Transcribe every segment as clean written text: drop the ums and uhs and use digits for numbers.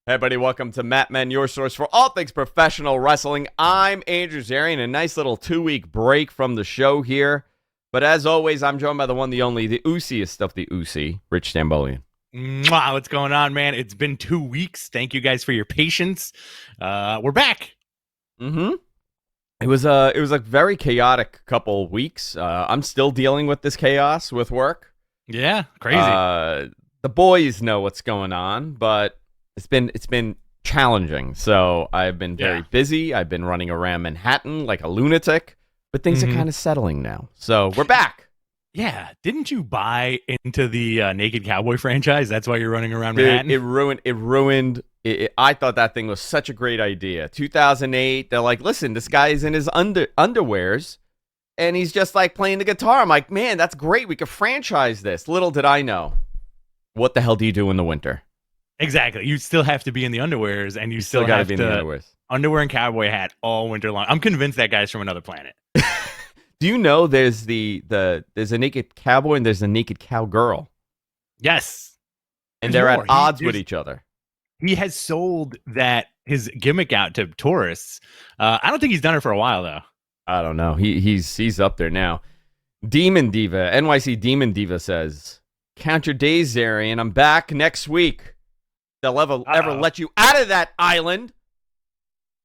Hey, everybody, welcome to Mat Men, your source for all things professional wrestling. I'm Andrew Zarian, a nice little 2-week break from the show here. But as always, I'm joined by the one, the only, the oosiest of the oosie, Rich Stambolian. Mwah, what's going on, man? It's been 2 weeks. Thank you guys for your patience. We're back. It was a very chaotic couple weeks. I'm still dealing with this chaos with work. Yeah, crazy. The boys know what's going on, but it's been challenging. So I've been very busy. I've been running around Manhattan like a lunatic, but things are kind of settling now. So we're back. Yeah, didn't you buy into the Naked Cowboy franchise? That's why you're running around Manhattan? It ruined. I thought that thing was such a great idea. 2008, they're like, listen, this guy's in his underwears, and he's just like playing the guitar. I'm like, man, that's great. We could franchise this. Little did I know. What the hell do you do in the winter? Exactly. You still have to be in the underwears, and you still got to have be in the underwears. Underwear and cowboy hat all winter long. I'm convinced that guy's from another planet. Do you know there's there's a naked cowboy and there's a naked cowgirl? Yes. And they're at odds with each other. He has sold his gimmick out to tourists. I don't think he's done it for a while, though. I don't know. He's up there now. Demon Diva, NYC Demon Diva says, count your days, Zarian. I'm back next week. They'll ever let you out of that island.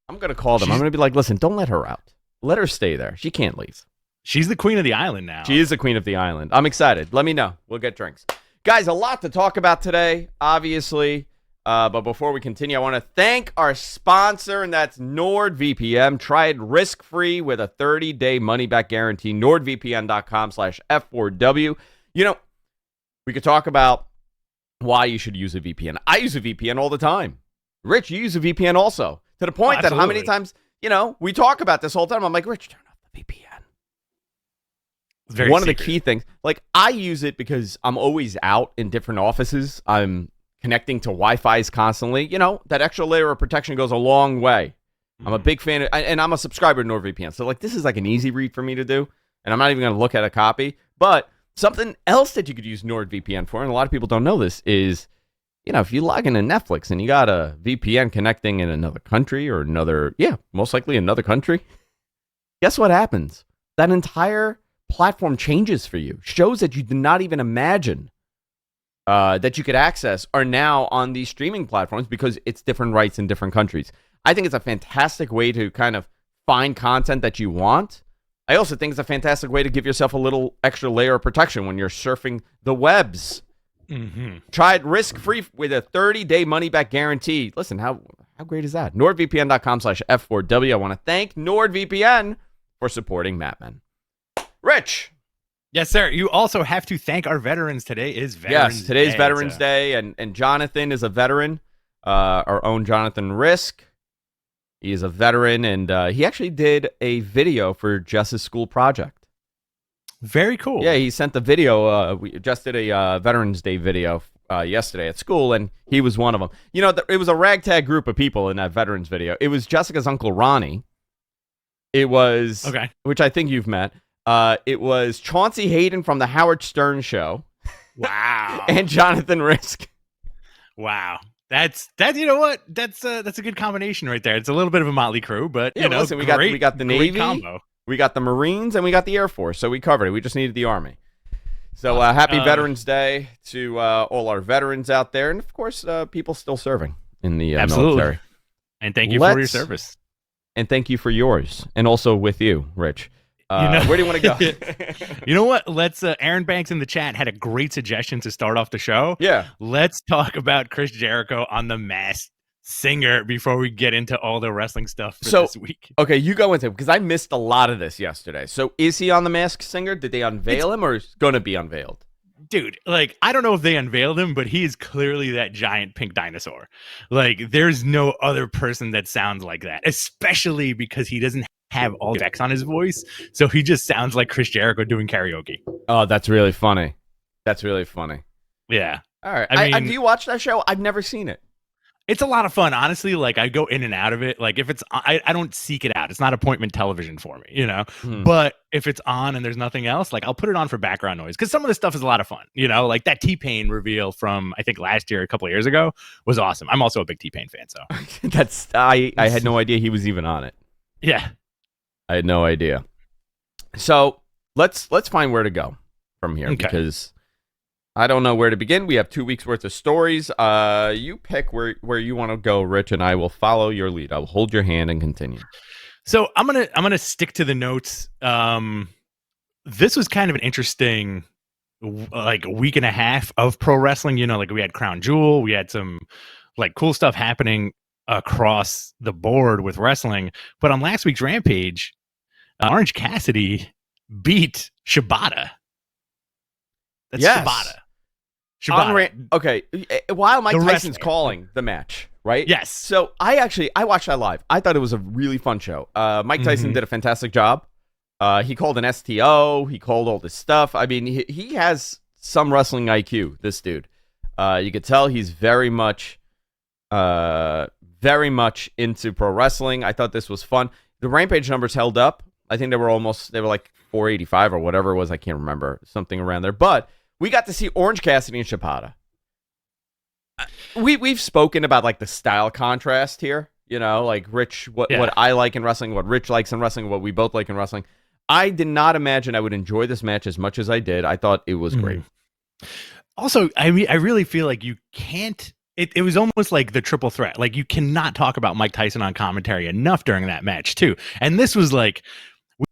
I'm going to call them. I'm going to be like, listen, don't let her out. Let her stay there. She can't leave. She's the queen of the island now. She is the queen of the island. I'm excited. Let me know. We'll get drinks. Guys, a lot to talk about today, obviously. But before we continue, I want to thank our sponsor, and that's NordVPN. Try it risk-free with a 30-day money-back guarantee. NordVPN.com/F4W. You know, we could talk about why you should use a VPN. I use a VPN all the time. Rich, you use a VPN also. To the point that how many times, we talk about this whole time. I'm like, Rich, turn off the VPN. One of the key things, like I use it because I'm always out in different offices. I'm connecting to Wi-Fi's constantly. That extra layer of protection goes a long way. I'm a big fan, and I'm a subscriber to NordVPN. So, this is like an easy read for me to do, and I'm not even going to look at a copy. But something else that you could use NordVPN for, and a lot of people don't know this, is, if you log into Netflix and you got a VPN connecting in another country or most likely another country, guess what happens? That entire platform changes for you. Shows that you did not even imagine that you could access are now on these streaming platforms because it's different rights in different countries. I think it's a fantastic way to kind of find content that you want. I also think it's a fantastic way to give yourself a little extra layer of protection when you're surfing the webs. Try it risk-free with a 30-day money-back guarantee. Listen, how great is that? NordVPN.com/F4W. I want to thank NordVPN for supporting Mat Men. Rich. Yes, sir. You also have to thank our veterans. Today is Veterans Day. Yes, today's Veterans Day, and Jonathan is a veteran, our own Jonathan Risk. He is a veteran, and he actually did a video for Jess's school project. Very cool. Yeah, he sent the video. We just did a Veterans Day video yesterday at school, and he was one of them. It was a ragtag group of people in that Veterans video. It was Jessica's Uncle Ronnie. It was, which I think you've met. It was Chauncey Hayden from the Howard Stern Show. Wow. And Jonathan Risk. Wow. That's you know what? That's a good combination right there. It's a little bit of a motley crew, but listen, we got the Navy, combo. We got the Marines, and we got the Air Force. So we covered it. We just needed the Army. So happy Veterans Day to all our veterans out there, and of course, people still serving in the military. And thank you for your service. And thank you for yours, and also with you, Rich. Where do you want to go? You know what? Let's. Aaron Banks in the chat had a great suggestion to start off the show. Yeah. Let's talk about Chris Jericho on The Masked Singer before we get into all the wrestling stuff for this week. Okay, you go into it because I missed a lot of this yesterday. So is he on The Masked Singer? Did they unveil him, or is going to be unveiled? Dude, I don't know if they unveiled him, but he is clearly that giant pink dinosaur. There's no other person that sounds like that, especially because he doesn't have all effects on his voice, so he just sounds like Chris Jericho doing karaoke. Oh, that's really funny. Yeah. All right. Have you watched that show? I've never seen it. It's a lot of fun, honestly. Like I go in and out of it. Like if it's, I don't seek it out. It's not appointment television for me, you know. But if it's on and there's nothing else, like I'll put it on for background noise because some of this stuff is a lot of fun, you know. Like that T-Pain reveal from I think last year, a couple of years ago, was awesome. I'm also a big T-Pain fan, so I had no idea he was even on it. Yeah, I had no idea. So let's find where to go from here because I don't know where to begin. We have 2 weeks worth of stories. You pick where you want to go, Rich, and I will follow your lead. I will hold your hand and continue. So I'm gonna stick to the notes. This was kind of an interesting like week and a half of pro wrestling. You know, like we had Crown Jewel, we had some like cool stuff happening across the board with wrestling. But on last week's Rampage, Orange Cassidy beat Shibata. That's Shibata. Okay. While Mike Tyson's calling the match, right? Yes. So I watched that live. I thought it was a really fun show. Mike Tyson did a fantastic job. He called an STO. He called all this stuff. I mean, he has some wrestling IQ, this dude. You could tell he's very much into pro wrestling. I thought this was fun. The Rampage numbers held up. I think they were like 485 or whatever it was. I can't remember. Something around there. But we got to see Orange Cassidy and Shibata. We've spoken about like the style contrast here. You know, like Rich, what I like in wrestling, what Rich likes in wrestling, what we both like in wrestling. I did not imagine I would enjoy this match as much as I did. I thought it was great. Also, I mean, I really feel like you can't. It was almost like the triple threat. Like you cannot talk about Mike Tyson on commentary enough during that match too. And this was like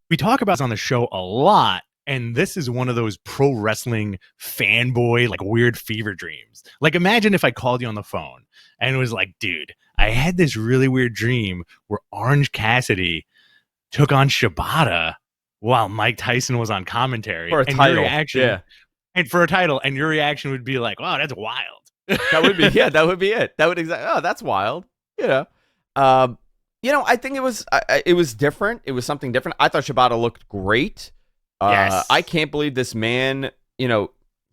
we talk about this on the show a lot. And this is one of those pro wrestling fanboy, like weird fever dreams. Like imagine if I called you on the phone and it was like, dude, I had this really weird dream where Orange Cassidy took on Shibata while Mike Tyson was on commentary. For a title. Your reaction, and for a title. And your reaction would be like, wow, that's wild. That would be it. That would that's wild. I think it was different. It was something different. I thought Shibata looked great. Yes. I can't believe this man,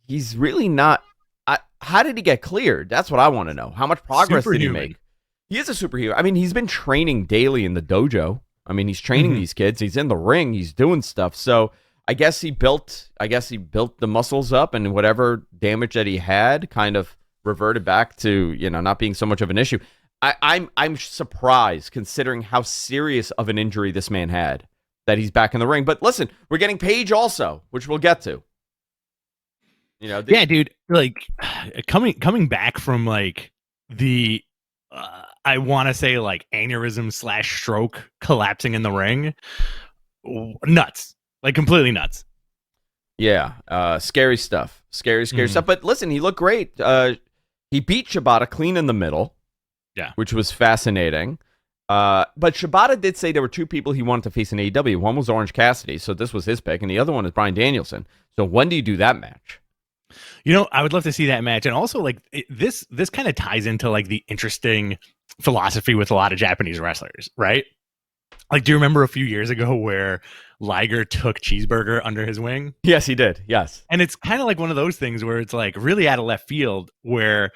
he's really not. How did he get cleared? That's what I want to know. How much progress did he make? He is a superhero. I mean, he's been training daily in the dojo. I mean, he's training these kids. He's in the ring. He's doing stuff. So I guess he built the muscles up, and whatever damage that he had kind of reverted back to, not being so much of an issue. I'm surprised considering how serious of an injury this man had that he's back in the ring. But listen, we're getting Paige also, which we'll get to. Yeah, dude. Like coming back from like the I want to say like aneurysm / stroke collapsing in the ring, nuts, like completely nuts. Yeah, scary stuff. Scary stuff. But listen, he looked great. He beat Shibata clean in the middle. Yeah, which was fascinating. But Shibata did say there were two people he wanted to face in AEW. One was Orange Cassidy, so this was his pick, and the other one is Bryan Danielson. So when do you do that match? I would love to see that match, and also like this kind of ties into like the interesting philosophy with a lot of Japanese wrestlers, right? Like, do you remember a few years ago where Liger took Cheeseburger under his wing? Yes, he did. Yes, and it's kind of like one of those things where it's like really out of left field, where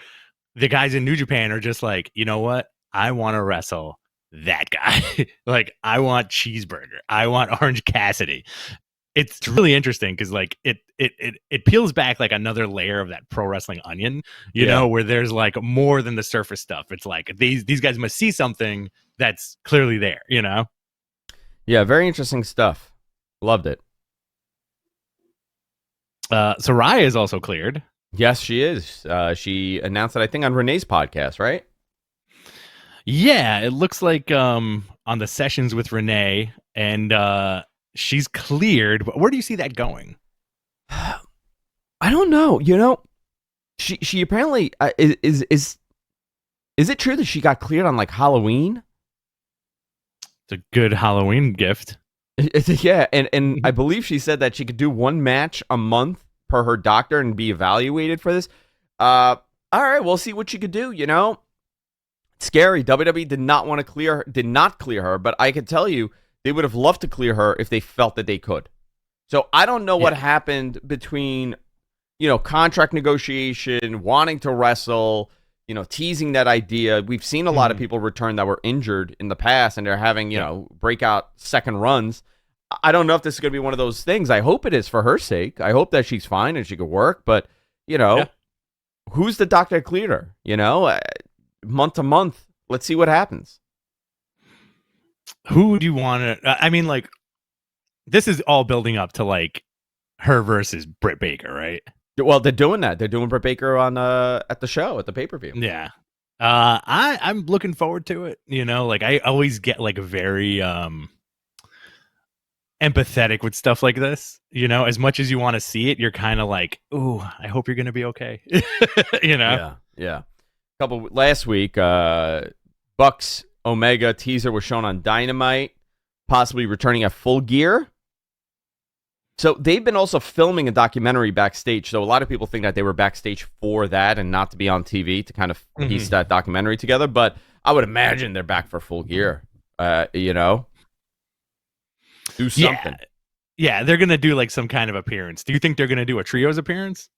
the guys in New Japan are just like, you know what? I want to wrestle that guy. Like, I want Cheeseburger. I want Orange Cassidy. It's really interesting because like it peels back like another layer of that pro wrestling onion, you know, where there's like more than the surface stuff. It's like these guys must see something that's clearly there, Yeah, very interesting stuff. Loved it. Saraya is also cleared. Yes, she is. She announced it, I think, on Renee's podcast, right? Yeah, it looks like on the sessions with Renee, and she's cleared. But where do you see that going? I don't know. She apparently is it true that she got cleared on like Halloween? It's a good Halloween gift. Yeah, and I believe she said that she could do one match a month per her doctor and be evaluated for this. All right, we'll see what she could do. Scary. WWE did not clear her, but I could tell you they would have loved to clear her if they felt that they could. So I don't know what happened between, contract negotiation, wanting to wrestle, teasing that idea. We've seen a lot of people return that were injured in the past, and they're having, breakout second runs. I don't know if this is going to be one of those things. I hope it is for her sake. I hope that she's fine and she could work. But, who's the doctor that cleared her? Month to month, let's see what happens. Who do you want to? I mean, like, this is all building up to like her versus Britt Baker, right? Well, they're doing that. They're doing Britt Baker on at the show, at the pay-per-view. Yeah. I'm looking forward to it. Like I always get like very empathetic with stuff like this. As much as you want to see it, you're kind of like, ooh, I hope you're gonna be okay. Yeah. Last week, Bucks Omega teaser was shown on Dynamite, possibly returning at Full Gear. So they've been also filming a documentary backstage. So a lot of people think that they were backstage for that and not to be on TV to kind of piece that documentary together. But I would imagine they're back for Full Gear. Do something. Yeah, they're going to do like some kind of appearance. Do you think they're going to do a trios appearance?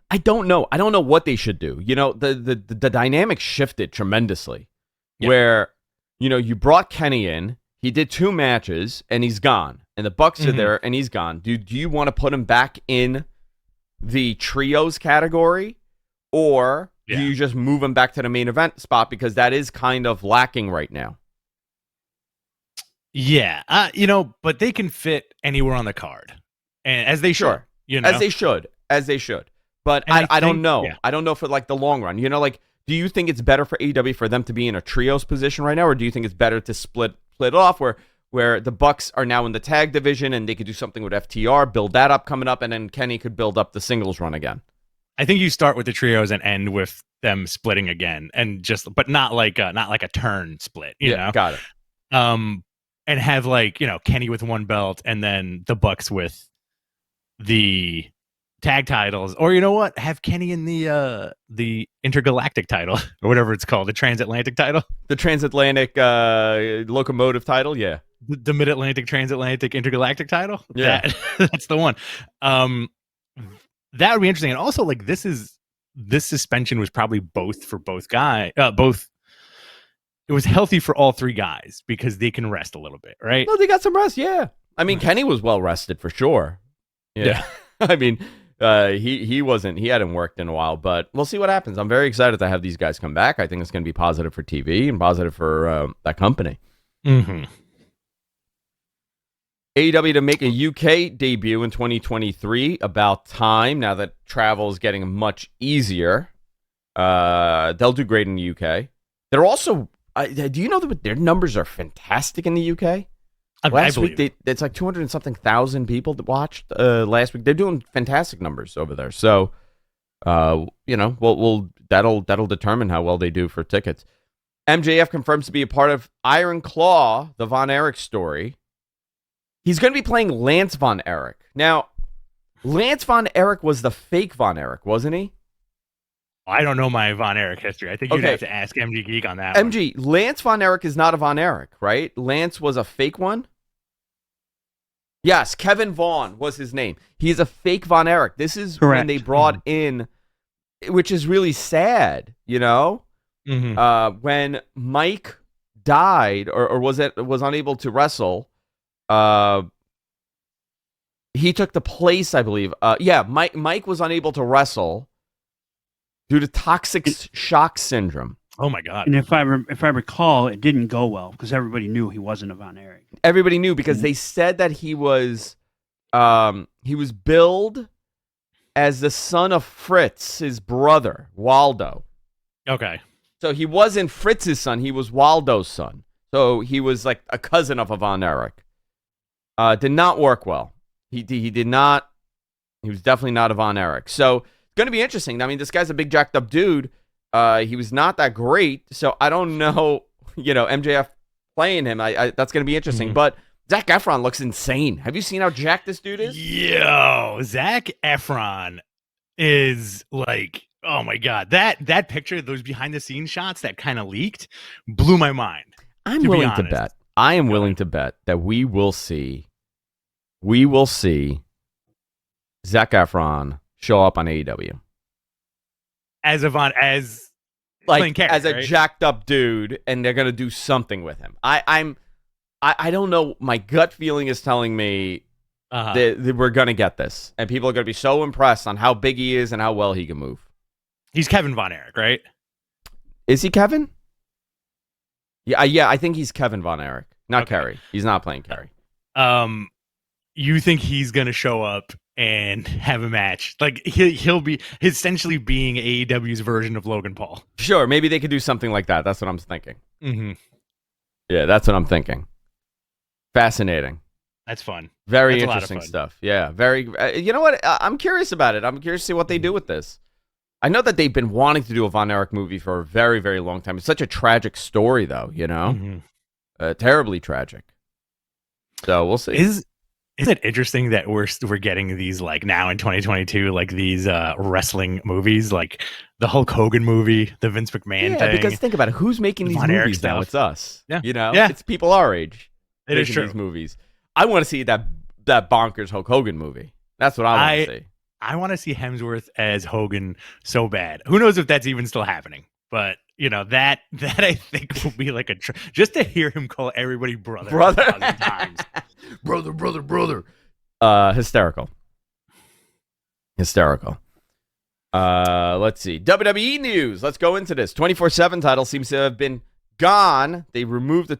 I don't know. I don't know what they should do. The dynamic shifted tremendously where, you brought Kenny in. He did 2 matches, and he's gone. And the Bucks are there, and he's gone. Do you want to put him back in the trios category? Or do you just move him back to the main event spot? Because that is kind of lacking right now. Yeah. But they can fit anywhere on the card. And as they should. As they should. But I don't know. Yeah. I don't know for like the long run. Do you think it's better for AEW for them to be in a trios position right now? Or do you think it's better to split off where the Bucks are now in the tag division and they could do something with FTR, build that up coming up, and then Kenny could build up the singles run again? I think you start with the trios and end with them splitting again, but not like a turn split, you know? Got it. And have like, Kenny with 1 belt and then the Bucks with the tag titles, or have Kenny in the intergalactic title or whatever it's called, the transatlantic title, the transatlantic locomotive title, the mid-Atlantic transatlantic intergalactic title, that's the one. That would be interesting. And also, like, this suspension was probably both guys. It was healthy for all 3 guys because they can rest a little bit, right? Well, they got some rest, yeah. I mean, Kenny was well rested for sure. Yeah. I mean, he hadn't worked in a while, but we'll see what happens. I'm very excited to have these guys come back. I think it's going to be positive for TV and positive for that company. AEW to make a UK debut in 2023. About time, now that travel is getting much easier. They'll do great in the UK. They're also, do you know that their numbers are fantastic in the UK? Last week, it's like 200 and something thousand people that watched last week. They're doing fantastic numbers over there. So, that'll determine how well they do for tickets. MJF confirms to be a part of Iron Claw, the Von Erich story. He's going to be playing Lance Von Erich. Now, Lance Von Erich was the fake Von Erich, wasn't he? I don't know my Von Erich history. I think you'd have to ask MG Geek on that MG, Lance Von Erich is not a Von Erich, right? Lance was a fake one? Yes, Kevin Vaughn was his name. He's a fake Von Erich. This is correct. When they brought in, which is really sad, when Mike died or was unable to wrestle, he took the place, I believe. Mike was unable to wrestle due to toxic shock syndrome. Oh my God! And if I recall, it didn't go well because everybody knew he wasn't a Von Erich. Everybody knew because they said that he was billed as the son of Fritz, his brother Waldo. Okay. So he wasn't Fritz's son; he was Waldo's son. So he was like a cousin of a Von Erich. Did not work well. He did not. He was definitely not a Von Erich. So it's going to be interesting. I mean, this guy's a big jacked up dude. He was not that great. So I don't know. MJF playing him. That's going to be interesting. But Zac Efron looks insane. Have you seen how jacked this dude is? Yo, Zac Efron is like, oh my God, that picture, those behind the scenes shots that kind of leaked, blew my mind. I'm willing to bet. I am willing to bet that we will see Zac Efron show up on AEW. As like Carrie, as a right? jacked up dude, and they're gonna do something with him. I don't know. My gut feeling is telling me that we're gonna get this, and people are gonna be so impressed on how big he is and how well he can move. He's Kevin Von Erich, right? Is he Kevin? Yeah. I think he's Kevin Von Erich, not Kerry. He's not playing Kerry. You think he's gonna show up and have a match? Like he'll be essentially being AEW's version of Logan Paul. Sure, maybe they could do something like that. That's what I'm thinking. Mm-hmm. Yeah, that's what I'm thinking. Fascinating. That's fun. Very interesting stuff. Yeah, very. You know what? I'm curious about it. I'm curious to see what they do with this. I know that they've been wanting to do a Von Erich movie for a very, very long time. It's such a tragic story, though. You know, terribly tragic. So we'll see. Is it interesting that we're getting these like now in 2022 like these wrestling movies, like the Hulk Hogan movie, the Vince McMahon thing? Because think about it, who's making these Von Erich movies now? stuff. It's us. Yeah, you know, yeah. It's people our age. It is making true. These movies. I want to see that bonkers Hulk Hogan movie. That's what I want to see. I want to see Hemsworth as Hogan so bad. Who knows if that's even still happening? But you know that I think will be like just to hear him call everybody brother 1,000 times. brother. Hysterical. Let's see. WWE news. Let's go into this. 24/7 title seems to have been gone. They removed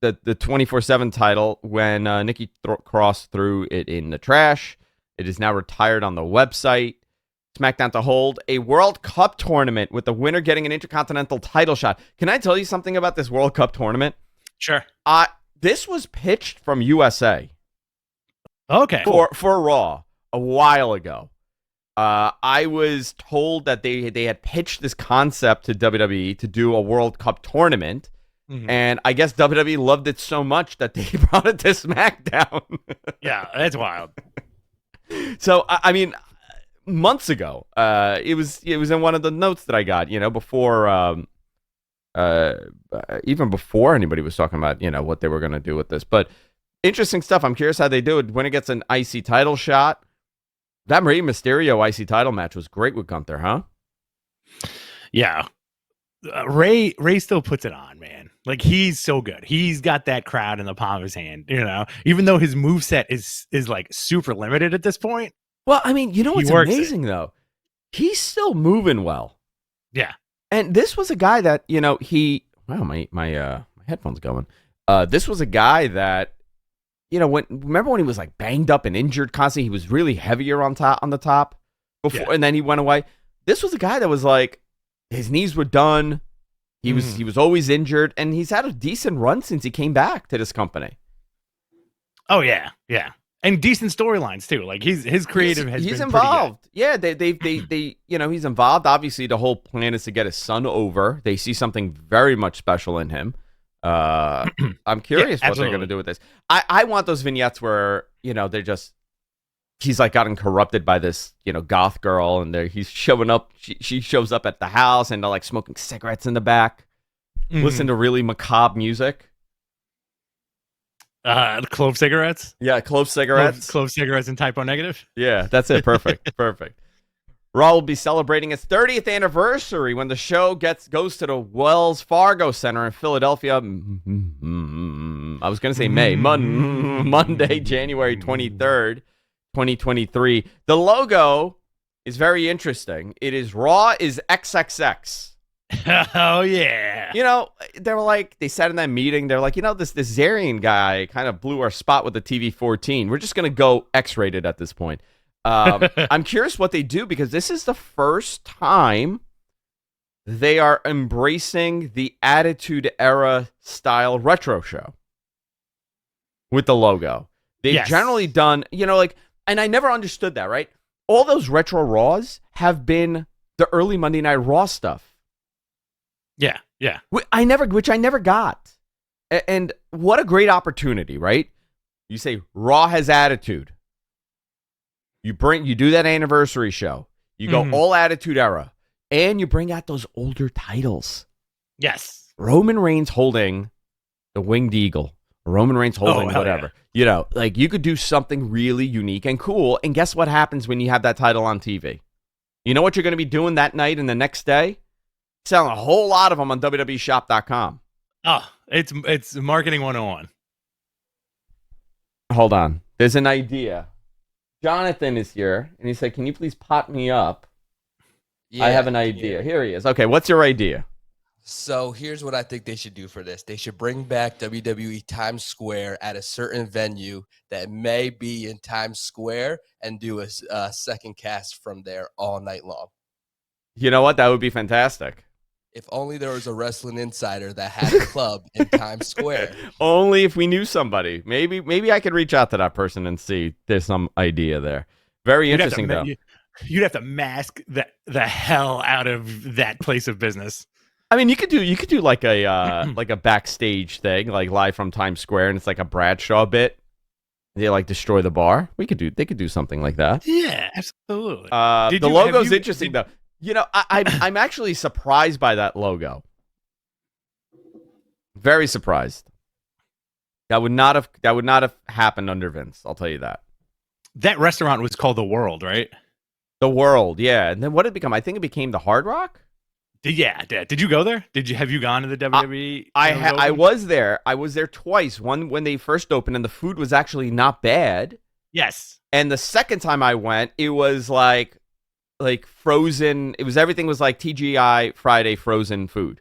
the 24/7 title when Nikki Cross threw it in the trash. It is now retired on the website. SmackDown to hold a World Cup tournament with the winner getting an Intercontinental title shot. Can I tell you something about this World Cup tournament? Sure. This was pitched from USA. Okay. For Raw a while ago. I was told that they had pitched this concept to WWE to do a World Cup tournament. Mm-hmm. And I guess WWE loved it so much that they brought it to SmackDown. Yeah, that's wild. So, I mean, months ago, it was in one of the notes that I got, before, even before anybody was talking about, what they were going to do with this. But interesting stuff. I'm curious how they do it. When it gets an IC title shot, that Rey Mysterio IC title match was great with Gunther, huh? Yeah. Ray still puts it on, man. Like, he's so good. He's got that crowd in the palm of his hand, even though his moveset is like super limited at this point. Well, I mean, what's amazing though? He's still moving well. Yeah. And this was a guy that, my headphones going. This was a guy that, remember when he was like banged up and injured constantly? He was really heavier on the top before, and then he went away. This was a guy that was like, his knees were done. He was always injured, and he's had a decent run since he came back to this company. Oh yeah, yeah, and decent storylines too. Like his creative he's been involved. Yeah, they he's involved. Obviously, the whole plan is to get his son over. They see something very much special in him. I'm curious what they're going to do with this. I want those vignettes where they're just. He's like gotten corrupted by this, goth girl, and he's showing up. She shows up at the house, and they're like smoking cigarettes in the back, listen to really macabre music. Clove cigarettes. Yeah, clove cigarettes. Clove cigarettes and typo negative. Yeah, that's it. Perfect, perfect. Raw will be celebrating its 30th anniversary when the show goes to the Wells Fargo Center in Philadelphia. I was going to say Monday, January 23rd. 2023. The logo is very interesting. It is Raw is XXX. Oh yeah. They sat in that meeting. They're like, this Zarian guy kind of blew our spot with the TV-14. We're just gonna go X-rated at this point. I'm curious what they do because this is the first time they are embracing the Attitude Era style retro show with the logo. They've generally done, and I never understood that, right? All those retro Raws have been the early Monday Night Raw stuff. Yeah, yeah. Which I never got. And what a great opportunity, right? You say Raw has attitude. You do that anniversary show. You go all Attitude Era. And you bring out those older titles. Yes. Roman Reigns holding the Winged Eagle. Roman Reigns holding whatever. Yeah. You could do something really unique and cool. And guess what happens when you have that title on TV? You know what you're going to be doing that night and the next day? selling a whole lot of them on WWEshop.com. Oh, it's marketing 101. Hold on. There's an idea. Jonathan is here, and he said, can you please pot me up? Yeah, I have an idea. Yeah. Here he is. Okay, what's your idea? So here's what I think they should do for this. They should bring back WWE Times Square at a certain venue that may be in Times Square and do a second cast from there all night long. You know what? That would be fantastic. If only there was a wrestling insider that had a club in Times Square. Only if we knew somebody. Maybe I could reach out to that person and see there's some idea there. Very interesting, though. You'd have to mask the hell out of that place of business. I mean, you could do like a backstage thing, like live from Times Square, and it's like a Bradshaw bit. They like destroy the bar. They could do something like that. Yeah, absolutely. The logo's interesting though. You know, I'm actually surprised by that logo. Very surprised. That would not have happened under Vince. I'll tell you that. That restaurant was called The World, right? The World, yeah. And then what did it become? I think it became the Hard Rock. Yeah. Did you go there? Have you gone to the WWE? I was there. I was there twice. One when they first opened, and the food was actually not bad. Yes. And the second time I went, it was like frozen. Everything was like TGI Friday frozen food.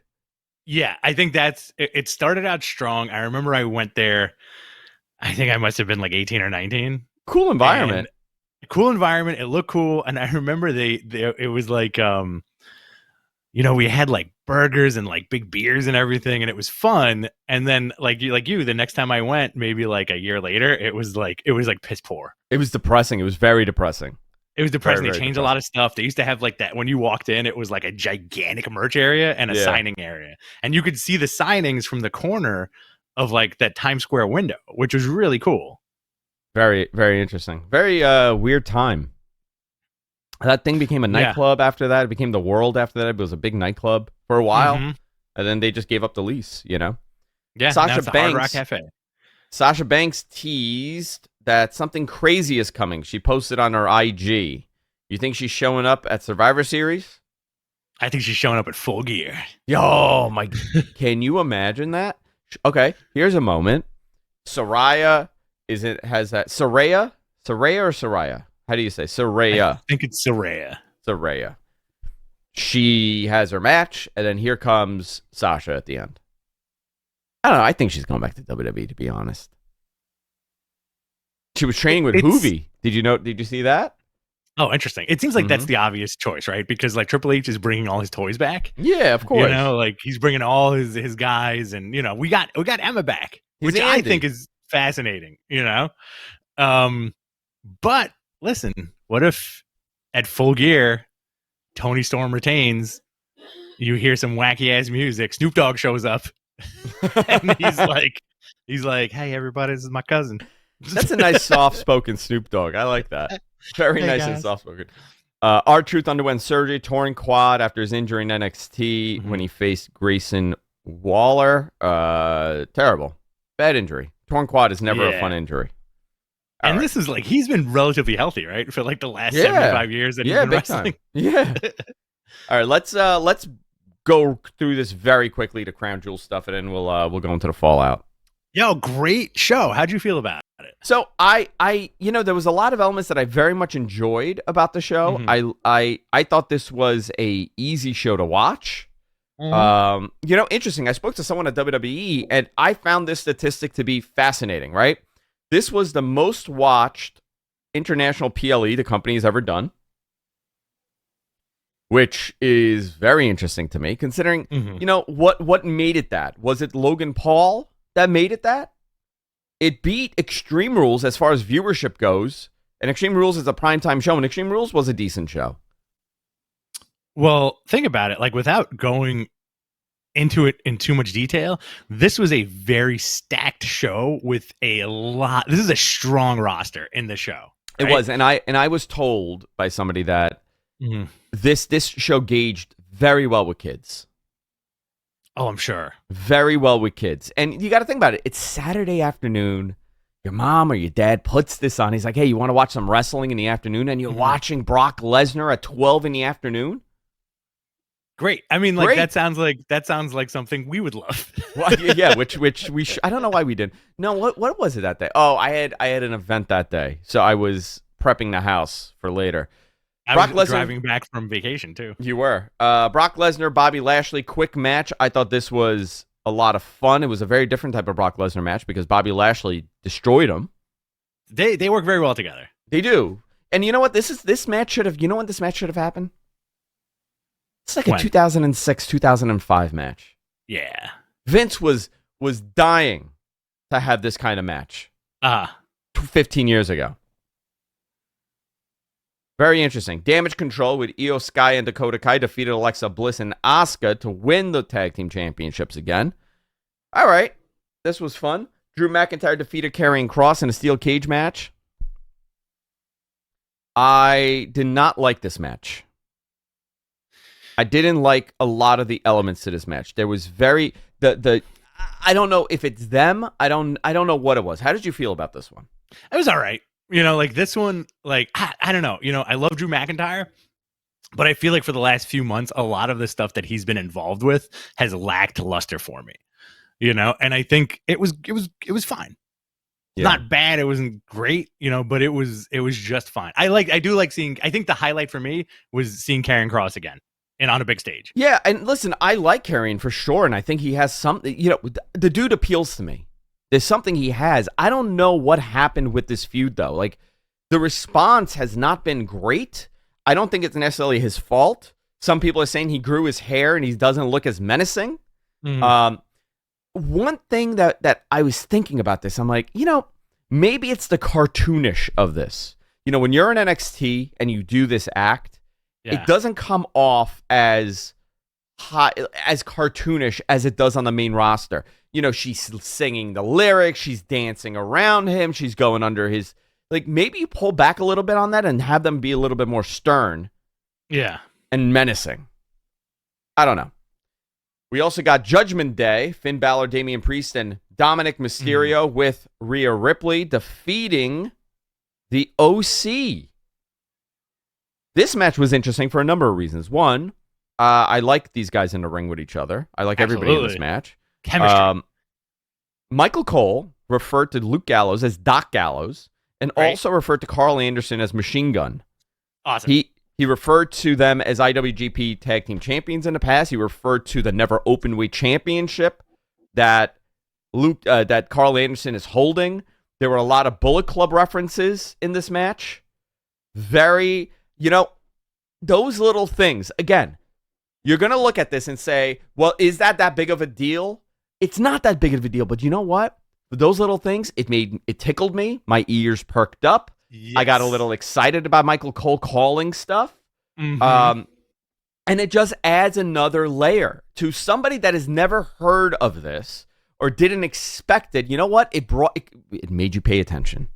Yeah, I think it started out strong. I remember I went there. I think I must have been like 18 or 19. Cool environment. It looked cool. And I remember it was like, we had like burgers and like big beers and everything, and it was fun. And then like you, the next time I went, maybe like a year later, it was like piss poor. It was depressing. It was very depressing. It was depressing. They changed a lot of stuff. They used to have like that when you walked in, it was like a gigantic merch area and a signing area. And you could see the signings from the corner of like that Times Square window, which was really cool. Very, very interesting. Very weird time. That thing became a nightclub after that. It became the World after that. It was a big nightclub for a while. Mm-hmm. And then they just gave up the lease, you know? Yeah, Sasha Banks, Hard Rock Cafe. Sasha Banks teased that something crazy is coming. She posted on her IG. You think she's showing up at Survivor Series? I think she's showing up at Full Gear. Yo, my! Can you imagine that? Okay, here's a moment. Saraya has that Saraya or Saraya? How do you say Saraya? I think it's Saraya. Saraya. She has her match, and then here comes Sasha at the end. I don't know. I think she's going back to WWE, to be honest. She was training with Hoovy. Did you see that? Oh, interesting. It seems like that's the obvious choice, right? Because like Triple H is bringing all his toys back. Yeah, of course. You know, like he's bringing all his guys, and you know, we got Emma back, which I think is fascinating. You know, but listen, what if at Full Gear, Tony Storm retains? You hear some wacky ass music. Snoop Dogg shows up, and he's like, "Hey, everybody, this is my cousin." That's a nice soft-spoken Snoop Dogg. I like that. Very nice and soft-spoken. R-Truth underwent surgery, torn quad after his injury in NXT when he faced Grayson Waller. Terrible. Bad injury. Torn quad is never a fun injury. And this is like, he's been relatively healthy, right? For like the last 75 years that he's been wrestling. Time. Yeah. All right, let's go through this very quickly to Crown Jewel stuff, and then we'll go into the fallout. Yo, great show. How'd you feel about it? So I there was a lot of elements that I very much enjoyed about the show. Mm-hmm. I thought this was a easy show to watch. Mm-hmm. Interesting. I spoke to someone at WWE, and I found this statistic to be fascinating, right? This was the most watched international PLE the company has ever done, which is very interesting to me, considering, what made it that? Was it Logan Paul that made it that? It beat Extreme Rules as far as viewership goes, and Extreme Rules is a primetime show, and Extreme Rules was a decent show. Well, think about it. Like, without going into it in too much detail, this was a very stacked show with a lot. This is a strong roster in the show. Right? It was, and I was told by somebody that this show gauged very well with kids. Oh, I'm sure. Very well with kids. And you got to think about it. It's Saturday afternoon. Your mom or your dad puts this on. He's like, hey, you want to watch some wrestling in the afternoon? And you're watching Brock Lesnar at 12 in the afternoon? Great. I mean, like Great. that sounds like something we would love. Well, yeah, which we I don't know why we did. No, what was it that day? Oh, I had an event that day, so I was prepping the house for later. I was driving back from vacation too. You were. Brock Lesnar, Bobby Lashley, quick match. I thought this was a lot of fun. It was a very different type of Brock Lesnar match because Bobby Lashley destroyed him. They work very well together. They do. And you know what? This match should have. You know when this match should have happened? It's like a 2006, 2005 match. Yeah. Vince was dying to have this kind of match. 15 years ago. Very interesting. Damage Control with Io Sky and Dakota Kai defeated Alexa Bliss and Asuka to win the tag team championships again. All right. This was fun. Drew McIntyre defeated Karrion Kross in a steel cage match. I did not like this match. I didn't like a lot of the elements to this match. There was I don't know if it's them. I don't know what it was. How did you feel about this one? It was all right. You know, like this one, like I don't know. You know, I love Drew McIntyre, but I feel like for the last few months, a lot of the stuff that he's been involved with has lacked luster for me. You know, and I think it was fine. Yeah. Not bad. It wasn't great, you know, but it was just fine. I do like seeing. I think the highlight for me was seeing Karrion Kross again. And on a big stage. Yeah, and listen, I like Karrion for sure, and I think he has something, you know, the dude appeals to me. There's something he has. I don't know what happened with this feud, though. Like, the response has not been great. I don't think it's necessarily his fault. Some people are saying he grew his hair and he doesn't look as menacing. Mm-hmm. One thing that I was thinking about this, I'm like, you know, maybe it's the cartoonish of this. You know, when you're in NXT and you do this act, it doesn't come off as hot, as cartoonish as it does on the main roster. You know, she's singing the lyrics, she's dancing around him, she's going under his... Like, maybe you pull back a little bit on that and have them be a little bit more stern. Yeah. And menacing. I don't know. We also got Judgment Day, Finn Balor, Damian Priest, and Dominic Mysterio with Rhea Ripley defeating the OC. This match was interesting for a number of reasons. One, I like these guys in the ring with each other. I like everybody in this match. Chemistry. Michael Cole referred to Luke Gallows as Doc Gallows and also referred to Carl Anderson as Machine Gun. Awesome. He referred to them as IWGP Tag Team Champions in the past. He referred to the Never Openweight Championship that Carl Anderson is holding. There were a lot of Bullet Club references in this match. Very... You know, those little things, again, you're going to look at this and say, well, is that big of a deal? It's not that big of a deal, but you know what? Those little things, it tickled me. My ears perked up. Yes. I got a little excited about Michael Cole calling stuff. Mm-hmm. And it just adds another layer to somebody that has never heard of this or didn't expect it. You know what? It made you pay attention.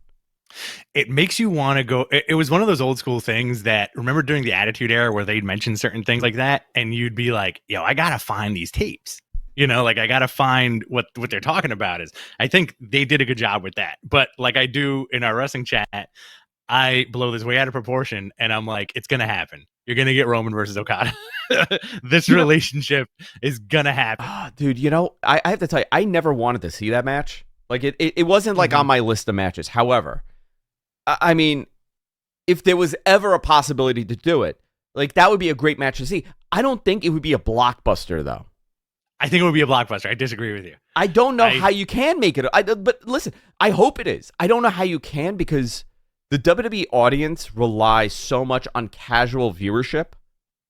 It makes you want to go. It was one of those old school things that, remember during the Attitude Era where they'd mention certain things like that and you'd be like, yo, I got to find these tapes. You know, like I got to find what they're talking about is. I think they did a good job with that. But like I do in our wrestling chat, I blow this way out of proportion and I'm like, it's going to happen. You're going to get Roman versus Okada. This relationship is going to happen. Oh, dude, you know, I have to tell you, I never wanted to see that match. Like it wasn't like on my list of matches. However, I mean, if there was ever a possibility to do it, like that would be a great match to see. I don't think it would be a blockbuster, though. I think it would be a blockbuster. I disagree with you. I don't know how you can make it. But listen, I hope it is. I don't know how you can because the WWE audience relies so much on casual viewership,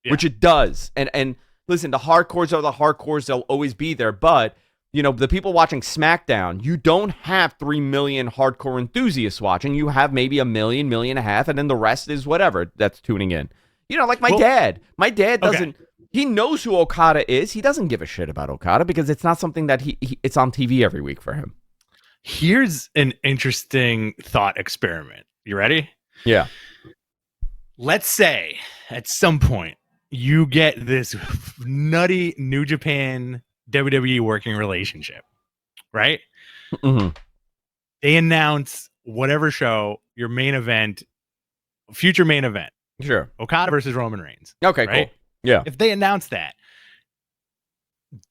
which it does. And listen, the hardcores are the hardcores. They'll always be there. But you know, the people watching SmackDown, you don't have 3 million hardcore enthusiasts watching. You have maybe 1 million, 1.5 million, and then the rest is whatever that's tuning in. You know, like my dad. My dad doesn't, he knows who Okada is. He doesn't give a shit about Okada because it's not something that it's on TV every week for him. Here's an interesting thought experiment. You ready? Yeah. Let's say at some point you get this nutty New Japan WWE working relationship, right? Mm-hmm. They announce whatever show, your main event, future main event. Sure. Okada versus Roman Reigns. Okay, right? Yeah. If they announce that,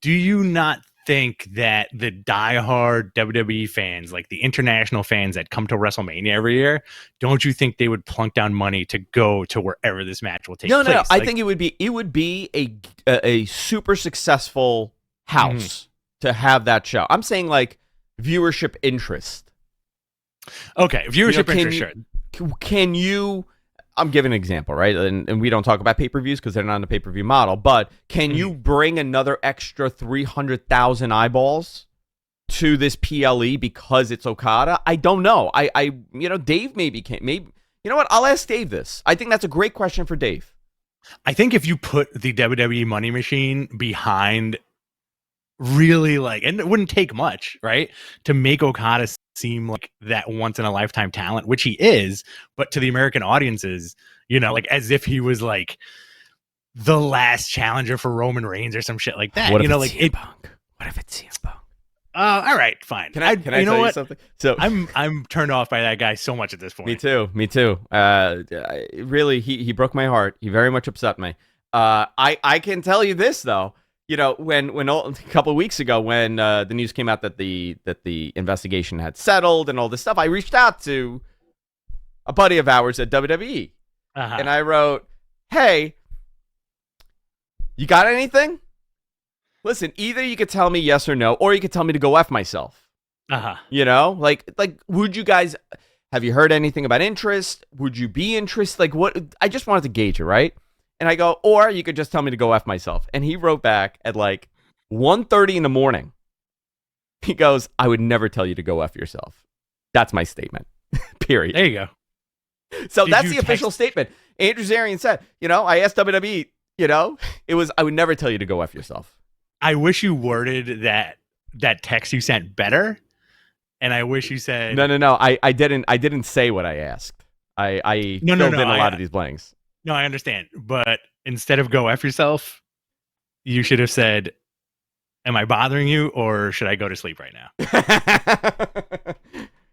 do you not think that the diehard WWE fans, like the international fans that come to WrestleMania every year, don't you think they would plunk down money to go to wherever this match will take place? No. I think it would be a super successful house to have that show. I'm saying like viewership interest. Okay, viewership interest. Sure. Can you? I'm giving an example, right? And we don't talk about pay-per-views because they're not on the pay-per-view model. But can you bring another extra 300,000 eyeballs to this PLE because it's Okada? I don't know. Dave maybe can't. Maybe you know what? I'll ask Dave this. I think that's a great question for Dave. I think if you put the WWE money machine behind, really and it wouldn't take much, right, to make Okada seem like that once in a lifetime talent, which he is, but to the American audiences, as if he was like the last challenger for Roman Reigns or some shit like that. What if it's CM Punk? What if it's CM Punk? All right, fine. Can I tell you something? So I'm turned off by that guy so much at this point. Me too. Really, he broke my heart. He very much upset me. I can tell you this though. When a couple of weeks ago, when the news came out that the investigation had settled and all this stuff, I reached out to a buddy of ours at WWE, and I wrote, "Hey, you got anything? Listen, either you could tell me yes or no, or you could tell me to go F myself. Would you guys have you heard anything about interest? Would you be interested? Like, what? I just wanted to gauge it, right?" And I go, or you could just tell me to go F myself. And he wrote back at 1:30 in the morning. He goes, I would never tell you to go F yourself. That's my statement. Period. There you go. So that's the official statement. Andrew Zarian said, I asked WWE, it was, I would never tell you to go F yourself. I wish you worded that text you sent better. And I wish you said, No. I didn't say what I asked. I filled in a lot of these blanks. No, I understand. But instead of go F yourself, you should have said, am I bothering you or should I go to sleep right now?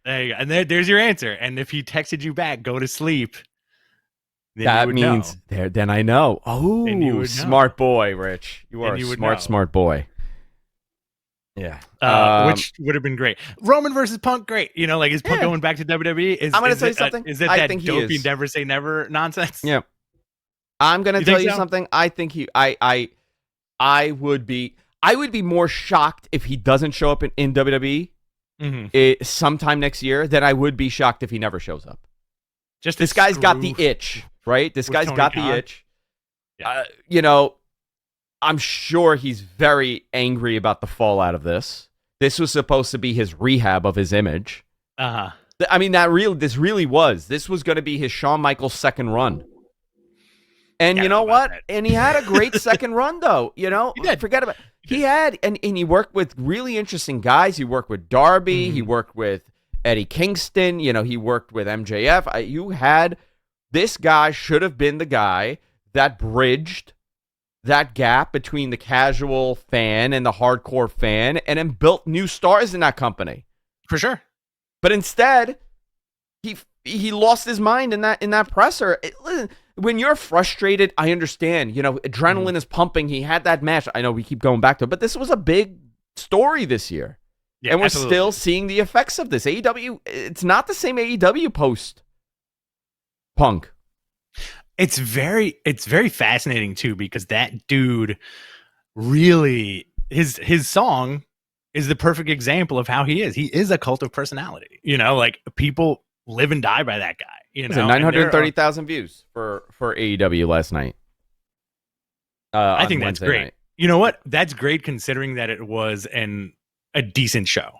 There you go. And there's your answer. And if he texted you back, go to sleep, then that you would means know. Then I know. Oh, smart boy, Rich. You are a smart boy. Yeah. Which would have been great. Roman versus Punk, great. Is Punk going back to WWE? I'm going to tell you something. Is it that dopey never say never nonsense? Yeah. I'm going to tell you something. I think I would be more shocked if he doesn't show up in WWE sometime next year than I would be shocked if he never shows up. Just this guy's got the itch, right? This guy's got the itch. Yeah. I'm sure he's very angry about the fallout of this. This was supposed to be his rehab of his image. I mean, this was going to be his Shawn Michaels second run. And you know what? And he had a great second run, though. He did. Forget about it. He had, and he worked with really interesting guys. He worked with Darby. He worked with Eddie Kingston. He worked with MJF. This guy should have been the guy that bridged that gap between the casual fan and the hardcore fan and then built new stars in that company. For sure. But instead, he lost his mind in that presser. Listen, when you're frustrated, I understand. Adrenaline is pumping. He had that match. I know we keep going back to it, but this was a big story this year. Yeah, and we're still seeing the effects of this. AEW, it's not the same AEW post Punk. It's very fascinating too, because that dude really, his song is the perfect example of how he is. He is a cult of personality. People live and die by that guy. 930,000 views for AEW last night. I think that's great. Night. You know what? That's great considering that it was a decent show.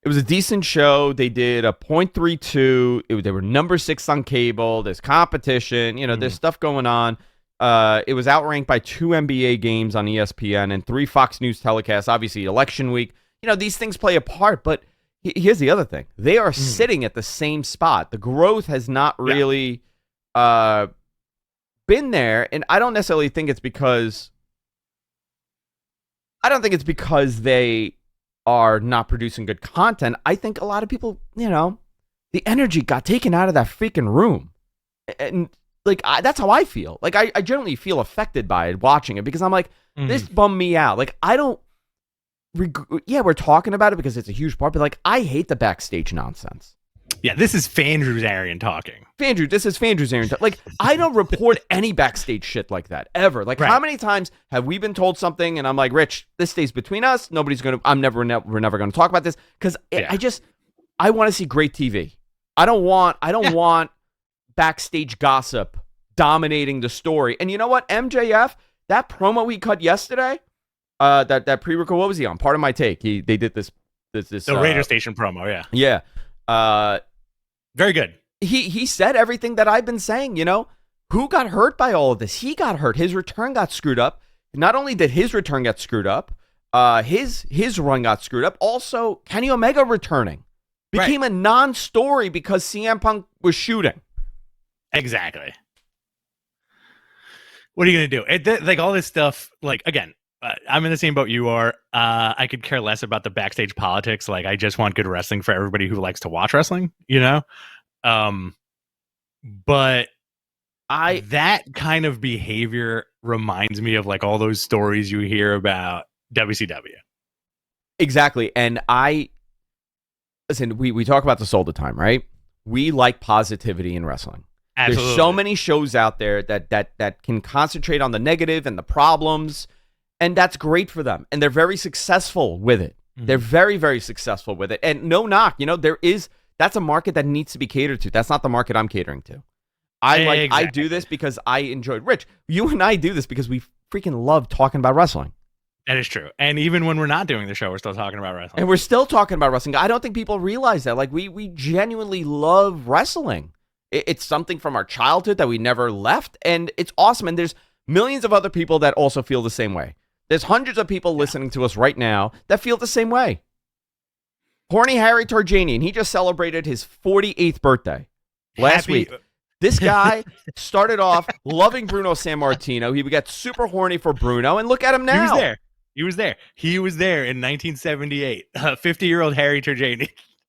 It was a decent show. They did a .32. They were number 6 on cable. There's competition. There's stuff going on. It was outranked by 2 NBA games on ESPN and 3 Fox News telecasts. Obviously, election week. These things play a part, but here's the other thing. They are sitting at the same spot. The growth has not really been there, and I don't necessarily think it's because they are not producing good content. I think a lot of people, the energy got taken out of that freaking room. And that's how I feel. Like I generally feel affected by it watching it because I'm like, this bummed me out. Like I don't. We're talking about it because it's a huge part, but like I hate the backstage nonsense. Yeah, this is Fandrew's Arian talking. This is Fandrew's Arian. Like, I don't report any backstage shit like that, ever. Like, how many times have we been told something and I'm like, Rich, this stays between us. We're never going to talk about this. Because I want to see great TV. I don't want backstage gossip dominating the story. And you know what? MJF, that promo he cut yesterday, that pre-record, what was he on? Part of my take. They did this. The Radio Station promo, yeah. Yeah. Very good. He said everything that I've been saying, Who got hurt by all of this? He got hurt. His return got screwed up. Not only did his return get screwed up, his run got screwed up. Also, Kenny Omega returning became a non-story because CM Punk was shooting. Exactly. What are you going to do? Like all this stuff, like, again, I'm in the same boat you are. I could care less about the backstage politics. Like, I just want good wrestling for everybody who likes to watch wrestling, But that kind of behavior reminds me of like all those stories you hear about WCW. Exactly. And listen, we talk about this all the time, right? We like positivity in wrestling. Absolutely. There's so many shows out there that can concentrate on the negative and the problems. And that's great for them. And they're very successful with it. Mm-hmm. They're very, very successful with it. And no knock, that's a market that needs to be catered to. That's not the market I'm catering to. I do this because I enjoyed. Rich, you and I do this because we freaking love talking about wrestling. That is true. And even when we're not doing the show, we're still talking about wrestling. And we're still talking about wrestling. I don't think people realize that. Like, we genuinely love wrestling. It's something from our childhood that we never left. And it's awesome. And there's millions of other people that also feel the same way. There's hundreds of people listening to us right now that feel the same way. Horny Harry Tarjanian, he just celebrated his 48th birthday last week. This guy started off loving Bruno Sammartino. He would get super horny for Bruno, and look at him now. He was there in 1978. 50-year-old Harry Tarjanian.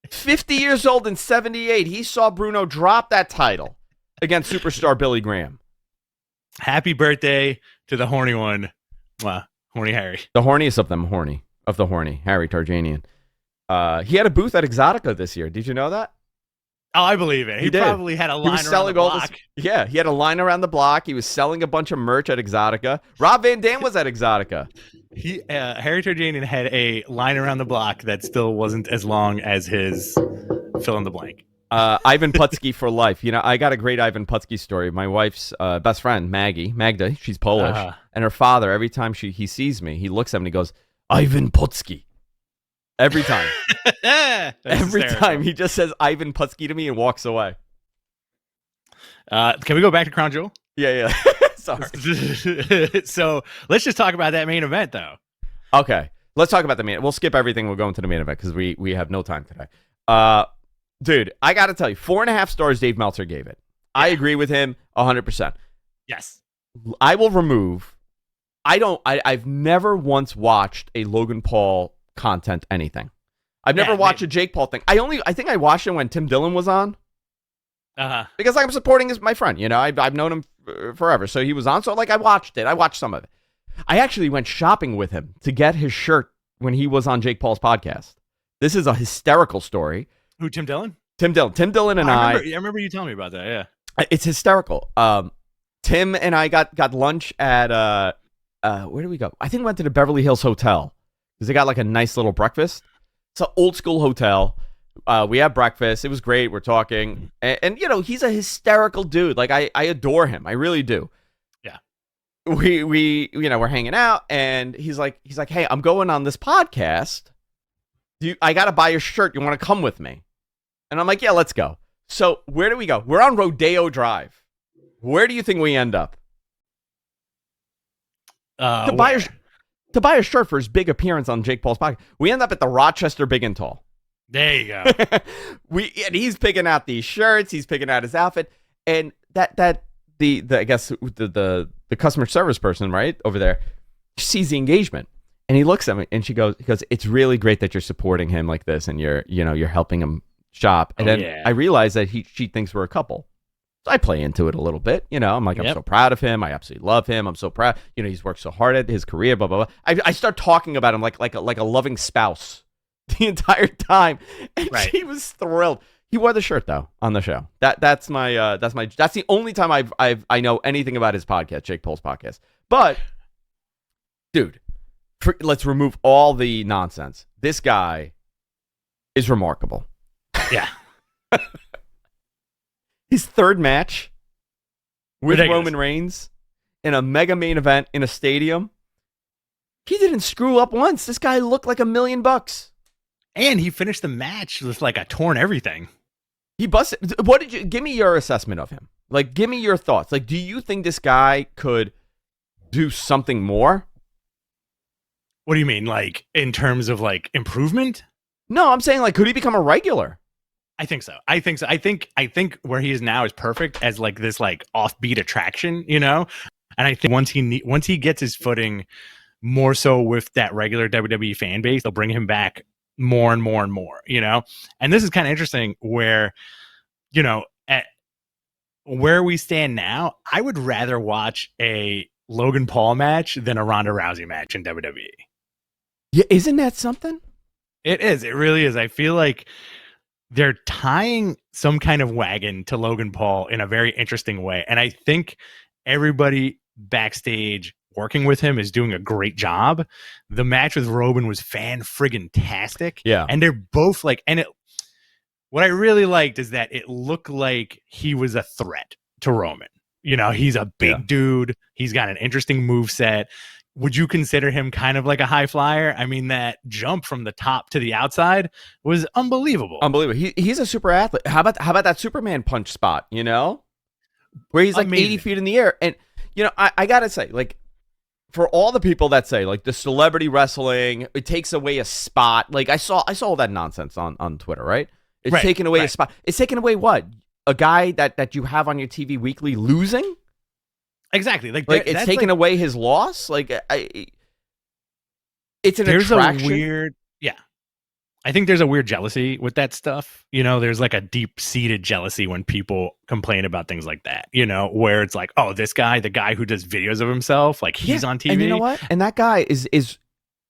50 years old in 78. He saw Bruno drop that title against superstar Billy Graham. Happy birthday to the horny one. Wow. Horny Harry. The horniest of them, Harry Tarjanian. He had a booth at Exotica this year. Did you know that? Oh, I believe it. He probably had a line around the block. He had a line around the block. He was selling a bunch of merch at Exotica. Rob Van Dam was at Exotica. Harry Tarjanian had a line around the block that still wasn't as long as his fill in the blank. Ivan Putski for life. I got a great Ivan Putski story. My wife's best friend, Magda, she's Polish, and her father, every time he sees me, he looks at me and he goes, Ivan Putski. Every time. Every time. He just says Ivan Putski to me and walks away. Can we go back to Crown Jewel? Yeah. Sorry. So let's just talk about that main event, though. Okay. Let's talk about the main. We'll skip everything. We'll go into the main event because we have no time today. Dude, I got to tell you, 4.5 stars Dave Meltzer gave it. Yeah. I agree with him 100%. Yes. I will remove. I've never once watched a Logan Paul content anything. I've never watched a Jake Paul thing. I think I watched it when Tim Dillon was on. Because I'm supporting my friend. I've known him forever. So he was on. So I watched it. I watched some of it. I actually went shopping with him to get his shirt when he was on Jake Paul's podcast. This is a hysterical story. Who, Tim Dillon? Tim Dillon and I remember you telling me about that, yeah. It's hysterical. Tim and I got lunch at, where did we go? I think we went to the Beverly Hills Hotel because they got a nice little breakfast. It's an old school hotel. We had breakfast. It was great. We're talking. And he's a hysterical dude. I adore him. I really do. Yeah. We're hanging out and he's like, hey, I'm going on this podcast. I got to buy your shirt. You want to come with me? And I'm like, yeah, let's go. So where do we go? We're on Rodeo Drive. Where do you think we end up? To buy a shirt for his big appearance on Jake Paul's podcast. We end up at the Rochester Big and Tall. There you go. And he's picking out these shirts. He's picking out his outfit. And the I guess the customer service person right over there sees the engagement. And he looks at me and he goes, it's really great that you're supporting him like this and you're helping him shop. And I realize that she thinks we're a couple. So I play into it a little bit, you know. I'm like, I'm so proud of him. I absolutely love him. I'm so proud. You know, he's worked so hard at his career. Blah blah blah. I start talking about him like a loving spouse the entire time, and she was thrilled. He wore the shirt though on the show. That's the only time I know anything about his podcast, Jake Paul's podcast. But dude, let's remove all the nonsense. This guy is remarkable. Yeah. His third match with Roman Reigns in a mega main event in a stadium. He didn't screw up once. This guy looked like $1 million. And he finished the match with like a torn everything. He busted. Give me your assessment of him? Like, give me your thoughts. Like, do you think this guy could do something more? What do you mean? Like, in terms of like improvement? No, I'm saying like, could he become a regular? I think so. I think where he is now is perfect as like this like offbeat attraction, you know? And I think once he gets his footing more so with that regular WWE fan base, they'll bring him back more and more and more, you know? And this is kind of interesting where, you know, at where we stand now, I would rather watch a Logan Paul match than a Ronda Rousey match in WWE. Yeah, isn't that something? It is. It really is. I feel like they're tying some kind of wagon to Logan Paul in a very interesting way. And I think everybody backstage working with him is doing a great job. The match with Roman was fan-friggin-tastic. Yeah. And they're both like, what I really liked is that it looked like he was a threat to Roman. You know, he's a big dude. He's got an interesting moveset. Would you consider him kind of like a high flyer? I mean, that jump from the top to the outside was unbelievable. Unbelievable. He's a super athlete. How about that Superman punch spot, you know? Where he's like 80 feet in the air. And, you know, I got to say, like, for all the people that say, like, the celebrity wrestling, it takes away a spot. Like, I saw all that nonsense on Twitter, right? It's taking away a spot. It's taking away what? A guy that you have on your TV weekly losing? Exactly. Like it's taking away his loss. Like it's an attraction. I think there's a weird jealousy with that stuff. You know, there's like a deep-seated jealousy when people complain about things like that. You know, where it's like, oh, this guy, the guy who does videos of himself, like he's on TV. And you know what? And that guy is.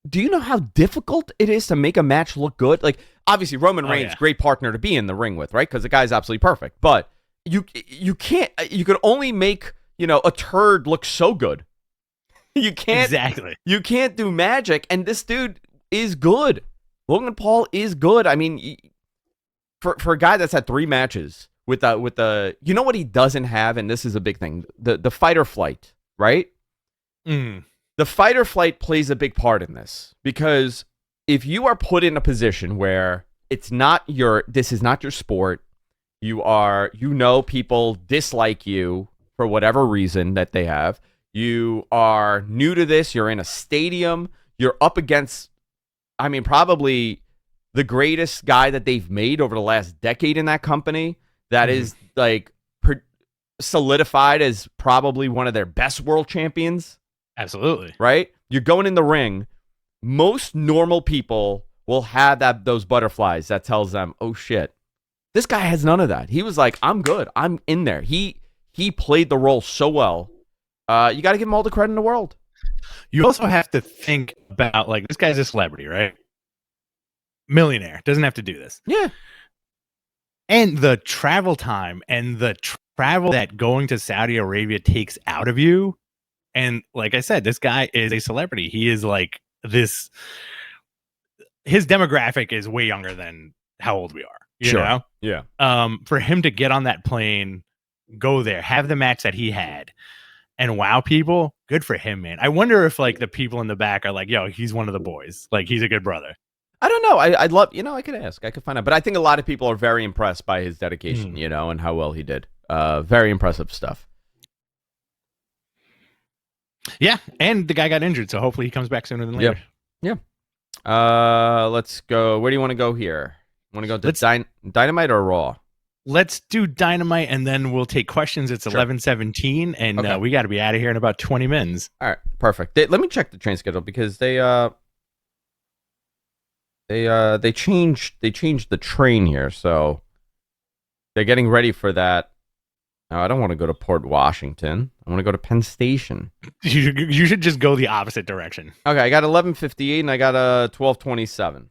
Do you know how difficult it is to make a match look good? Like, obviously, Roman Reigns, great partner to be in the ring with, right? Because the guy's absolutely perfect. But you can't. You can only make, you know, a turd looks so good. You can't You can't do magic, and this dude is good. Logan Paul is good. I mean, for a guy that's had 3 matches with the you know what he doesn't have, and this is a big thing, the fight or flight, right? The fight or flight plays a big part in this, because if you are put in a position where this is not your sport, people dislike you for whatever reason that they have. You are new to this. You're in a stadium. You're up against, I mean, probably the greatest guy that they've made over the last decade in that company. That is like solidified as probably one of their best world champions. Absolutely. Right? You're going in the ring. Most normal people will have those butterflies that tells them, oh shit. This guy has none of that. He was like, I'm good. I'm in there. He played the role so well. You got to give him all the credit in the world. You also have to think about, like, this guy's a celebrity, right? Millionaire. Doesn't have to do this. Yeah. And the travel time and the travel that going to Saudi Arabia takes out of you. And like I said, this guy is a celebrity. He is like this. His demographic is way younger than how old we are. You know? Yeah. For him to get on that plane, go there, have the match that he had, and wow people, good for him, man. I wonder if like the people in the back are like, yo, he's one of the boys. Like, he's a good brother. I don't know. I'd love, I could ask. I could find out. But I think a lot of people are very impressed by his dedication, and how well he did. Very impressive stuff. Yeah. And the guy got injured, so hopefully he comes back sooner than later. Yeah. Let's go. Where do you want to go here? Want to go to Dynamite or Raw? Let's do Dynamite, and then we'll take questions. It's 11:17, and we got to be out of here in about 20 minutes. All right, perfect. Let me check the train schedule, because they changed the train here, so they're getting ready for that. I don't want to go to Port Washington. I want to go to Penn Station. You should just go the opposite direction. Okay, I got 11:58 and I got 12:27.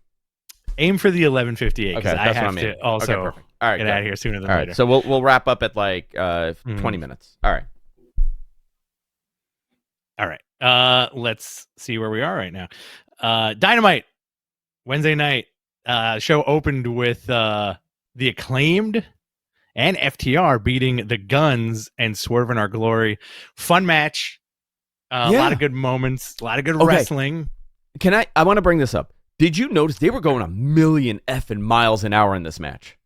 Aim for the 11:58 because Okay, I that's what have I to mean. also Okay, perfect. All right, get good. out of here sooner than All later. right, so we'll wrap up at like 20 minutes. All right. All right. Let's see where we are right now. Dynamite Wednesday night. Show opened with the Acclaimed and FTR beating the Guns and Swerve in Our Glory. Fun match. A lot of good moments. A lot of good wrestling. I want to bring this up. Did you notice they were going a million effing miles an hour in this match?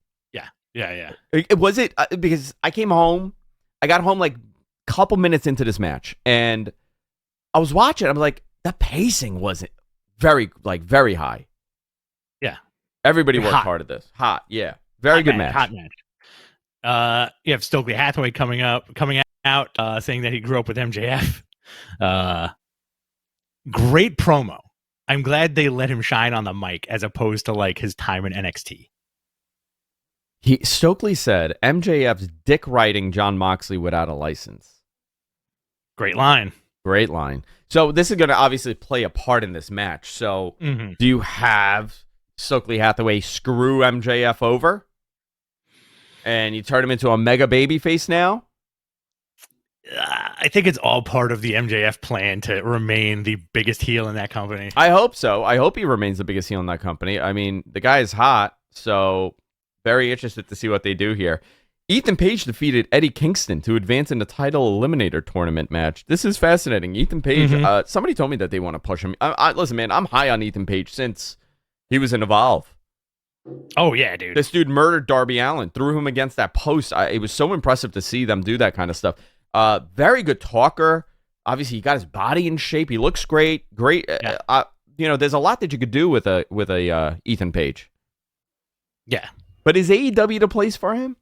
Yeah. Was it because I came home? I got home like a couple minutes into this match, and I was watching. I'm like, the pacing wasn't very high. Yeah, everybody worked hot. hard at this. Hot, yeah, very good match. Hot match. You have Stokely Hathaway coming out, saying that he grew up with MJF. Great promo. I'm glad they let him shine on the mic as opposed to like his time in NXT. Stokely said MJF's dick riding John Moxley without a license. Great line. Great line. So this is going to obviously play a part in this match. So do you have Stokely Hathaway screw MJF over? And you turn him into a mega baby face now? I think it's all part of the MJF plan to remain the biggest heel in that company. I hope so. I hope he remains the biggest heel in that company. I mean, the guy is hot, so very interested to see what they do here. Ethan Page defeated Eddie Kingston to advance in the title eliminator tournament match. This is fascinating. Ethan Page, somebody told me that they want to push him. Listen, man, I'm high on Ethan Page since he was in Evolve. Oh, yeah, dude. This dude murdered Darby Allin, threw him against that post. It was so impressive to see them do that kind of stuff. Very good talker. Obviously, he got his body in shape. He looks great. Yeah. There's a lot that you could do with a Ethan Page. Yeah. But is AEW the place for him?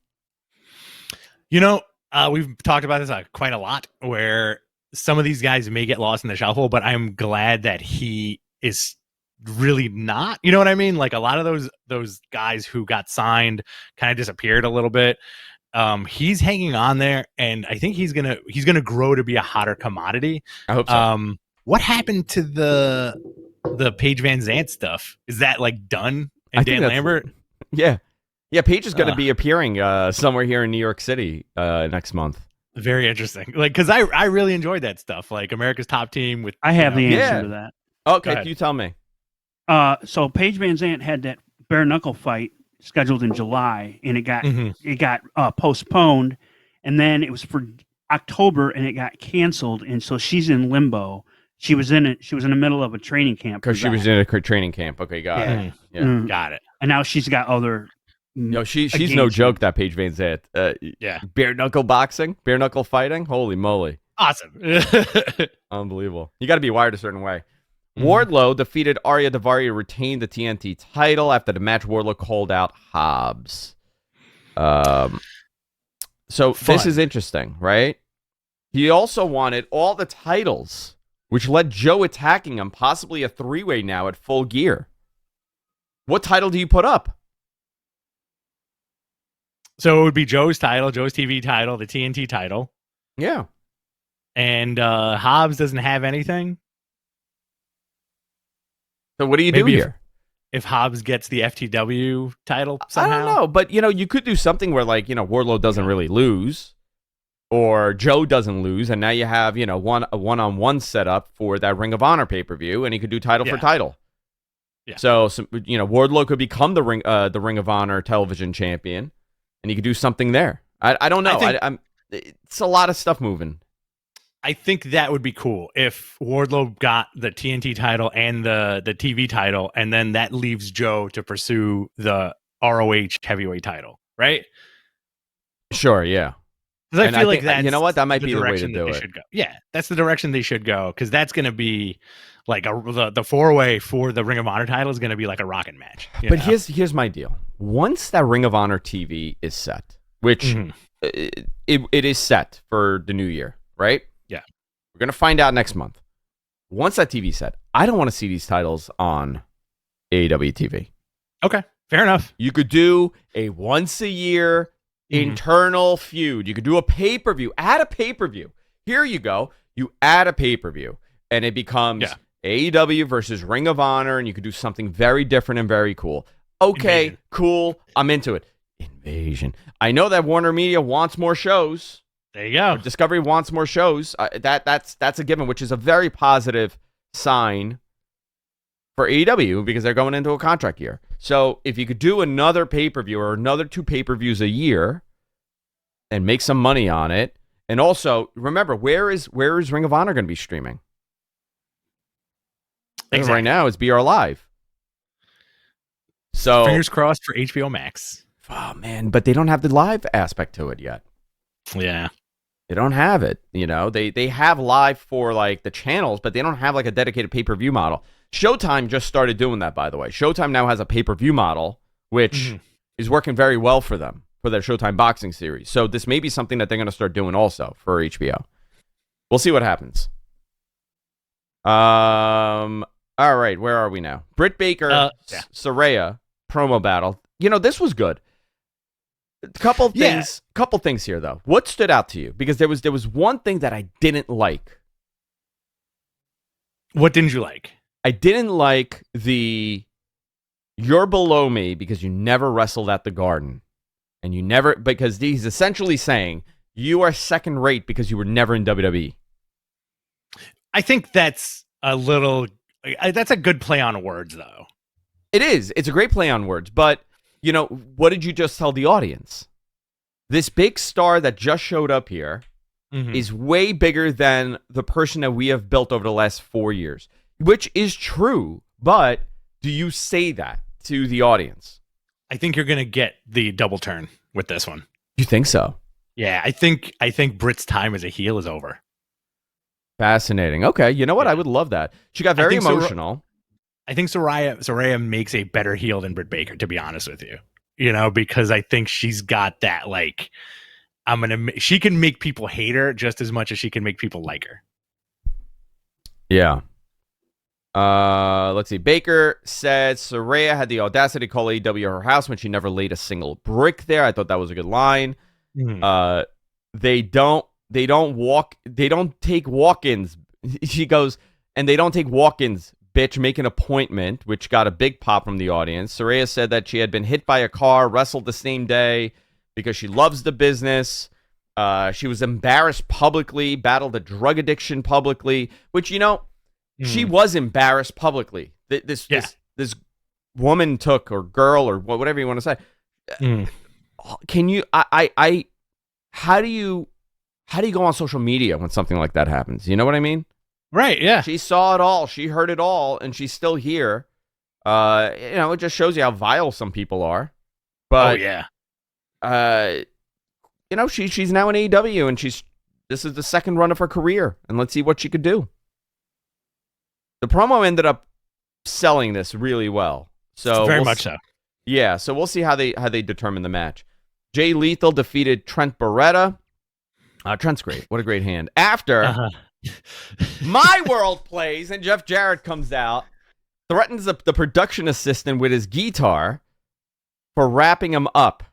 We've talked about this quite a lot, where some of these guys may get lost in the shuffle, but I'm glad that he is really not. You know what I mean? Like a lot of those guys who got signed kind of disappeared a little bit. He's hanging on there, and I think he's gonna grow to be a hotter commodity. I hope so. What happened to the Paige Van Zant stuff? Is that like done? And Dan Lambert? Yeah. Yeah, Paige is going to be appearing somewhere here in New York City next month. Very interesting. Like, because I really enjoyed that stuff. Like America's Top Team with. I have the answer to that. Okay, you tell me. So Paige Van Zant had that bare knuckle fight scheduled in July, and it got postponed, and then it was for October, and it got canceled, and so she's in limbo. She was in the middle of a training camp because she was in a training camp. Okay, got it. Yeah, got it. And now she's got other. No, she's no joke. That Paige Van Zant. Bare knuckle boxing, bare knuckle fighting. Holy moly! Awesome. Unbelievable. You got to be wired a certain way. Wardlow defeated Arya Daivari to retain the TNT title. After the match, Wardlow called out Hobbs. So this is interesting, right? He also wanted all the titles, which led Joe attacking him, possibly a three-way now at Full Gear. What title do you put up? So it would be Joe's title, Joe's TV title, the TNT title. Yeah. And Hobbs doesn't have anything. So what do you do here? If Hobbs gets the FTW title somehow? I don't know, but you could do something where Wardlow doesn't really lose, or Joe doesn't lose, and now you have a one-on-one setup for that Ring of Honor pay-per-view, and he could do title for title. Yeah. So Wardlow could become the Ring of Honor television champion, and he could do something there. I don't know. It's a lot of stuff moving. I think that would be cool if Wardlow got the TNT title and the TV title, and then that leaves Joe to pursue the ROH heavyweight title, right? Sure, yeah. Because I feel like that's that might be the way to do it. Yeah, that's the direction they should go, because that's going to be like the four-way for the Ring of Honor title is going to be like a rocking match. But here's my deal. Once that Ring of Honor TV is set, which it is set for the new year, right? Yeah. We're going to find out next month. Once that TV's set, I don't want to see these titles on AEW TV. Okay, fair enough. You could do a once-a-year internal feud. You could do a pay-per-view. Add a pay-per-view. Here you go. You add a pay-per-view, and it becomes AEW versus Ring of Honor, and you could do something very different and very cool. Okay, Invasion. cool. I'm into it. Invasion. I know that Warner Media wants more shows. There you go. Discovery wants more shows. That's a given, which is a very positive sign for AEW because they're going into a contract year. So if you could do another pay-per-view or another 2 pay-per-views a year and make some money on it, and also remember, where is Ring of Honor going to be streaming? Exactly. Right now, it's BR Live. So Fingers crossed for HBO Max. Oh man, but they don't have the live aspect to it yet. Yeah. They don't have it. They have live for like the channels, but they don't have like a dedicated pay-per-view model. Showtime just started doing that, by the way. Showtime now has a pay-per-view model, which is working very well for them for their Showtime boxing series. So this may be something that they're going to start doing also for HBO. We'll see what happens. All right, where are we now? Britt Baker, Saraya promo battle. This was good. Couple things here though. What stood out to you? Because there was one thing that I didn't like. What didn't you like? I didn't like you're below me because you never wrestled at the Garden. And because he's essentially saying you are second rate because you were never in WWE. I think that's a good play on words though. It is. It's a great play on words, but what did you just tell the audience? This big star that just showed up here is way bigger than the person that we have built over the last 4 years, which is true. But do you say that to the audience? I think you're going to get the double turn with this one. You think so? Yeah, I think Britt's time as a heel is over. Fascinating. Okay, you know what? I would love that. She got very emotional. I think Saraya makes a better heel than Britt Baker, to be honest with you. Because I think she's got that she can make people hate her just as much as she can make people like her. Yeah. Let's see. Baker said Saraya had the audacity to call AEW her house when she never laid a single brick there. I thought that was a good line. They don't take walk-ins. She goes, and they don't take walk-ins. Bitch, make an appointment, which got a big pop from the audience. Saraya said that she had been hit by a car, wrestled the same day because she loves the business. She was embarrassed publicly, battled a drug addiction publicly, which, she was embarrassed publicly. This woman took, or girl, or whatever you want to say. Can you, how do you go on social media when something like that happens? You know what I mean? Right, yeah. She saw it all. She heard it all, and she's still here. It just shows you how vile some people are. But, she's now in AEW, and this is the second run of her career, and let's see what she could do. The promo ended up selling this really well. So very much so. Yeah, so we'll see how they determine the match. Jay Lethal defeated Trent Beretta. Trent's great. What a great hand. After... My World plays and Jeff Jarrett comes out, threatens the production assistant with his guitar for wrapping him up.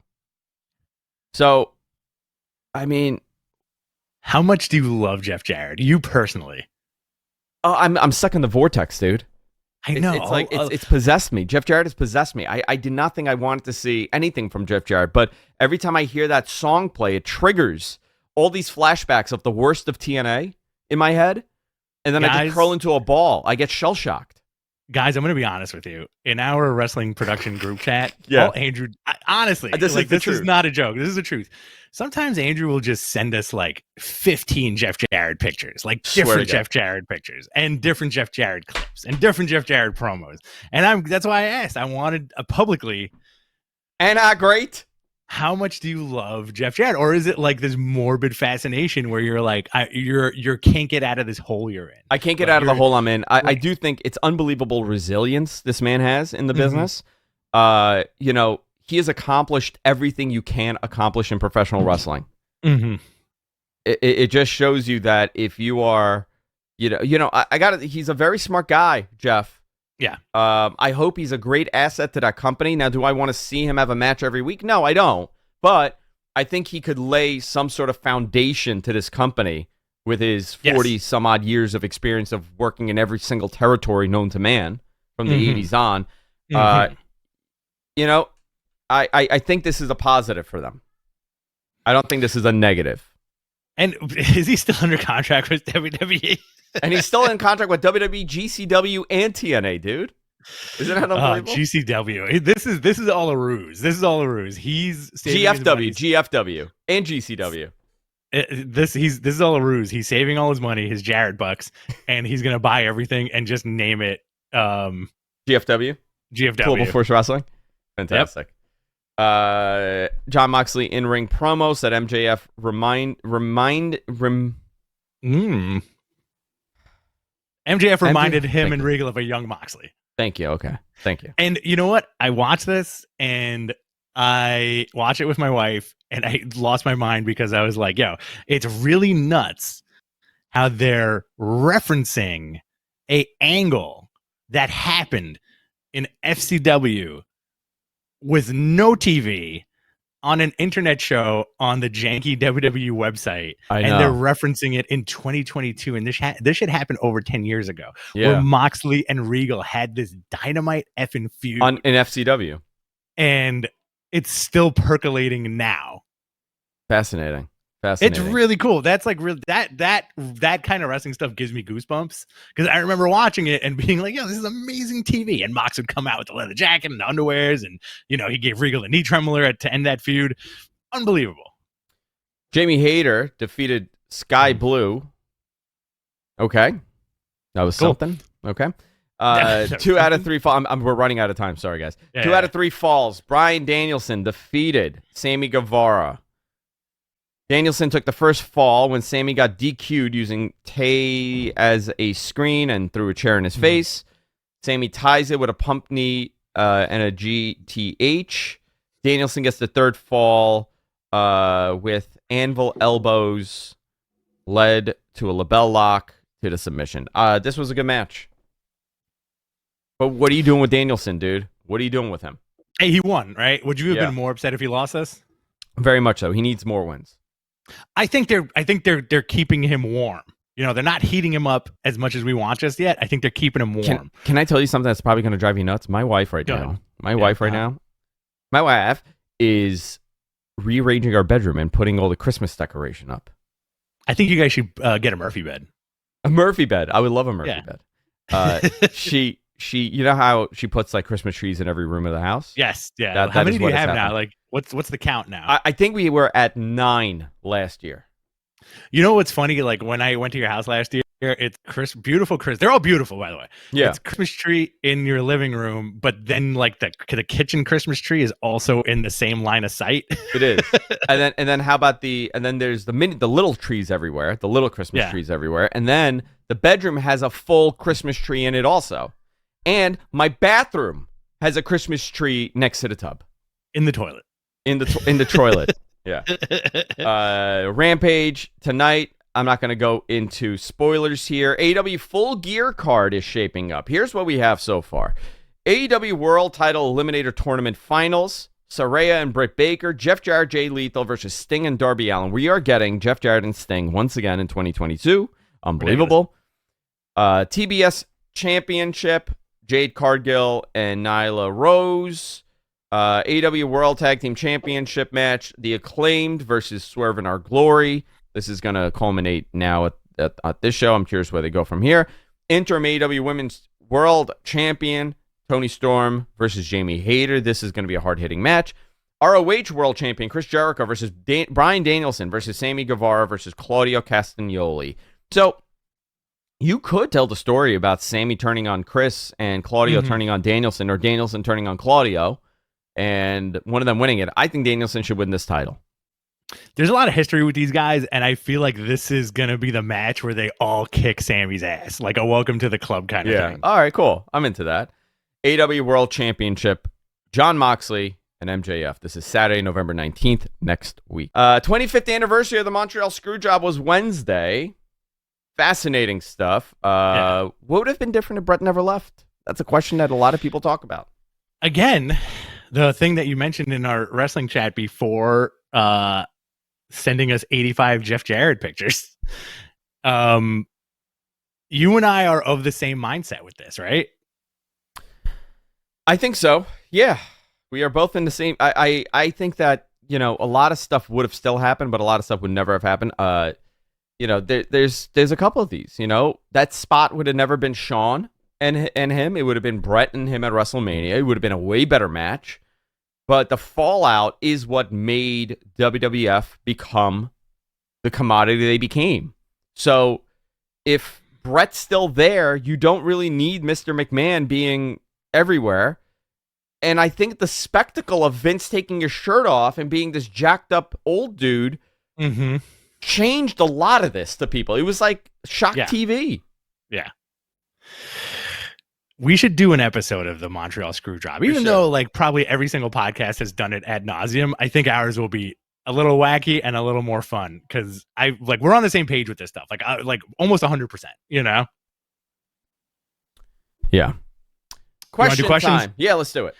So, I mean, how much do you love Jeff Jarrett? You personally? Oh, I'm stuck in the vortex, dude. I know. It's like it's possessed me. Jeff Jarrett has possessed me. I did not think I wanted to see anything from Jeff Jarrett, but every time I hear that song play, it triggers all these flashbacks of the worst of TNA in my head, and then I just curl into a ball. I get shell-shocked. Guys, I'm going to be honest with you. In our wrestling production group chat, Andrew, honestly, this is not a joke. This is the truth. Sometimes Andrew will just send us 15 Jeff Jarrett pictures, different Jeff Jarrett pictures, and different Jeff Jarrett clips, and different Jeff Jarrett promos. And that's why I asked. I wanted publicly. And great. How much do you love Jeff Jarrett? Or is it this morbid fascination where you're you can't get out of this hole you're in? I can't get out of the hole I'm in. I do think it's unbelievable resilience this man has in the business. He has accomplished everything you can accomplish in professional wrestling. It just shows you that if you are, he's a very smart guy, Jeff. Yeah. I hope he's a great asset to that company. Now, do I want to see him have a match every week? No, I don't. But I think he could lay some sort of foundation to this company with his 40 some odd years of experience of working in every single territory known to man from the 80s on. You know, I think this is a positive for them. I don't think this is a negative. And is he still under contract with WWE? And he's still in contract with WWE, GCW, and TNA, dude. Isn't that unbelievable? GCW. This is all a ruse. This is all a ruse. He's GFW, and GCW. This is all a ruse. He's saving all his money, his Jarrett bucks, and he's gonna buy everything and just name it GFW. Global Force Wrestling. Fantastic. Yep. John Moxley in-ring promo said MJF MJF reminded him and Regal of a young Moxley. Thank you. Okay. Thank you. And you know what? I watched this and I watched it with my wife and I lost my mind because I was like, yo, it's really nuts how they're referencing a angle that happened in FCW with no TV on an internet show on the janky WWE website. And they're referencing it in 2022. And this should happen over 10 years ago. Where Moxley and Regal had this dynamite effing feud in FCW. And it's still percolating now. Fascinating. It's really cool. That's like really that kind of wrestling stuff gives me goosebumps because I remember watching it and being like, "Yo, this is amazing TV." And Mox would come out with the leather jacket and the underwears, and he gave Regal a knee trembler to end that feud. Unbelievable. Jamie Hayter defeated Sky Blue. Okay, that was something. Okay. 2 out of 3 falls. We're running out of time. Sorry, guys. 2 out of 3 falls. Bryan Danielson defeated Sammy Guevara. Danielson took the first fall when Sammy got DQ'd using Tay as a screen and threw a chair in his face. Sammy ties it with a pump knee and a GTH. Danielson gets the third fall with anvil elbows, led to a label lock to the submission. This was a good match. But what are you doing with Danielson, dude? What are you doing with him? Hey, he won, right? Would you have been more upset if he lost this? Very much so. He needs more wins. I think they're keeping him warm. They're not heating him up as much as we want just yet. I think they're keeping him warm. Can I tell you something that's probably going to drive you nuts? My wife right now. My wife is rearranging our bedroom and putting all the Christmas decoration up. I think you guys should get a Murphy bed. A Murphy bed. I would love a Murphy bed. She you know how she puts like Christmas trees in every room of the house? Yes. Yeah. How many do you have now? Like what's the count now? I think we were at 9 last year. You know what's funny? Like when I went to your house last year, it's beautiful Christmas. They're all beautiful, by the way. Yeah. It's Christmas tree in your living room, but then like the kitchen Christmas tree is also in the same line of sight. It is. and then how about then there's the little trees everywhere, the little Christmas trees everywhere. And then the bedroom has a full Christmas tree in it also. And my bathroom has a Christmas tree next to the tub. In the toilet. In the toilet. Yeah. Rampage tonight. I'm not going to go into spoilers here. AEW Full Gear card is shaping up. Here's what we have so far. AEW World Title Eliminator Tournament Finals. Saraya and Britt Baker. Jeff Jarrett, Jay Lethal versus Sting and Darby Allin. We are getting Jeff Jarrett and Sting once again in 2022. Unbelievable. TBS Championship. Jade Cargill and Nyla Rose. AEW World Tag Team Championship match. The Acclaimed versus Swerve in Our Glory. This is going to culminate now at this show. I'm curious where they go from here. Interim AEW Women's World Champion Toni Storm versus Jamie Hayter. This is going to be a hard-hitting match. ROH World Champion Chris Jericho versus Bryan Danielson versus Sammy Guevara versus Claudio Castagnoli. So you could tell the story about Sammy turning on Chris and Claudio turning on Danielson, or Danielson turning on Claudio, and one of them winning it. I think Danielson should win this title. There's a lot of history with these guys, and I feel like this is going to be the match where they all kick Sammy's ass, like a welcome to the club kind of thing. All right, cool. I'm into that. AEW World Championship, John Moxley and MJF. This is Saturday, November 19th, next week. 25th anniversary of the Montreal Screwjob was Wednesday. Fascinating stuff. What would have been different if Brett never left? That's a question that a lot of people talk about. Again, the thing that you mentioned in our wrestling chat before sending us 85 Jeff Jarrett pictures. You and I are of the same mindset with this, right? I think so. Yeah, we are both in the same. I think that, you know, a lot of stuff would have still happened, but a lot of stuff would never have happened. You know, there's a couple of these. You know, that spot would have never been Shawn and him. It would have been Brett and him at WrestleMania. It would have been a way better match. But the fallout is what made WWF become the commodity they became. So if Brett's still there, you don't really need Mr. McMahon being everywhere. And I think the spectacle of Vince taking his shirt off and being this jacked up old dude changed a lot of this to people. It was like shock TV. Yeah. We should do an episode of the Montreal Screwjob. Even though like probably every single podcast has done it ad nauseum, I think ours will be a little wacky and a little more fun because we're on the same page with this stuff. Like almost 100%, you know? Yeah. Question questions? time. Yeah, let's do it.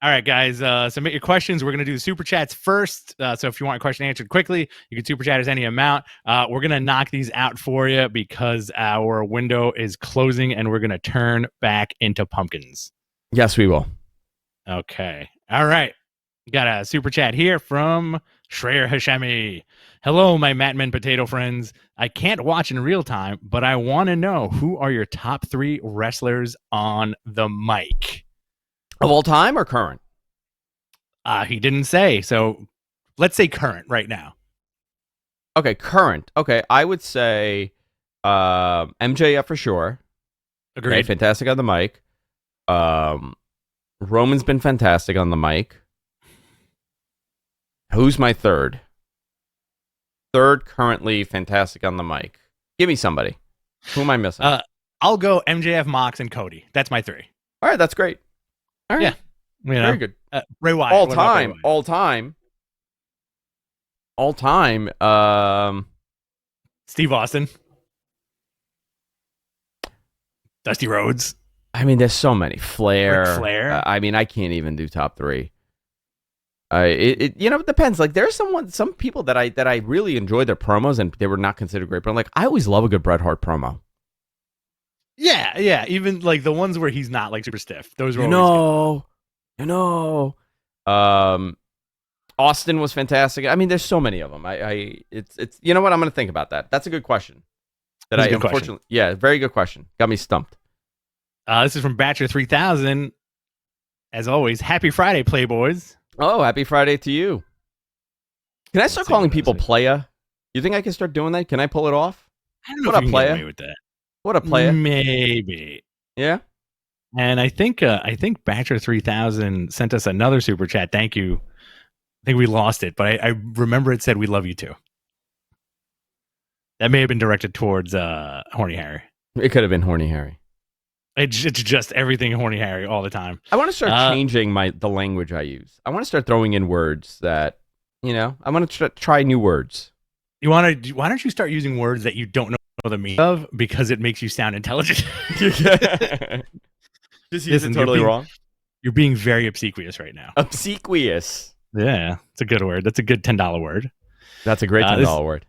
All right, guys, submit your questions. We're going to do the super chats first. So if you want a question answered quickly, you can super chat us any amount. We're going to knock these out for you because our window is closing and we're going to turn back into pumpkins. Yes, we will. Okay. All right. Got a super chat here from Shreya Hashemi. Hello, my Matman potato friends. I can't watch in real time, but I want to know who are your top 3 wrestlers on the mic? Of all time or current? He didn't say. So let's say current right now. Okay, current. Okay, I would say MJF for sure. Agreed. Okay, fantastic on the mic. Roman's been fantastic on the mic. Who's my third? Third, currently fantastic on the mic. Give me somebody. Who am I missing? I'll go MJF, Mox, and Cody. That's my 3. All right, that's great. All right. Yeah. You know, very good. Bray Wyatt. All time. Steve Austin. Dusty Rhodes. I mean, there's so many. Flair. Ric Flair. I mean, I can't even do top 3. It depends. Like there's some people that I really enjoy their promos and they were not considered great, but I'm like, I always love a good Bret Hart promo. Yeah. Even like the ones where he's not like super stiff. Those were always good. Austin was fantastic. I mean, there's so many of them. It's you know what? I'm going to think about that. That's a good question. Yeah, very good question. Got me stumped. This is from Batcher 3000. As always, happy Friday, Playboys. Oh, happy Friday to you. Can I start calling people playa? You think I can start doing that? Can I pull it off? I don't know if you can get away with that. What a playa. Maybe. Yeah. And I think Batcher 3000 sent us another super chat. Thank you. I think we lost it, but I remember it said we love you too. That may have been directed towards Horny Harry. It could have been Horny Harry. It's just everything Horny Harry all the time. I want to start changing the language I use. I want to start throwing in words that, I want to try new words. Why don't you start using words that you don't know the meaning of because it makes you sound intelligent? Just use it totally wrong. You're being very obsequious right now. Obsequious. Yeah, it's a good word. That's a good $10 word. That's a great $10 word.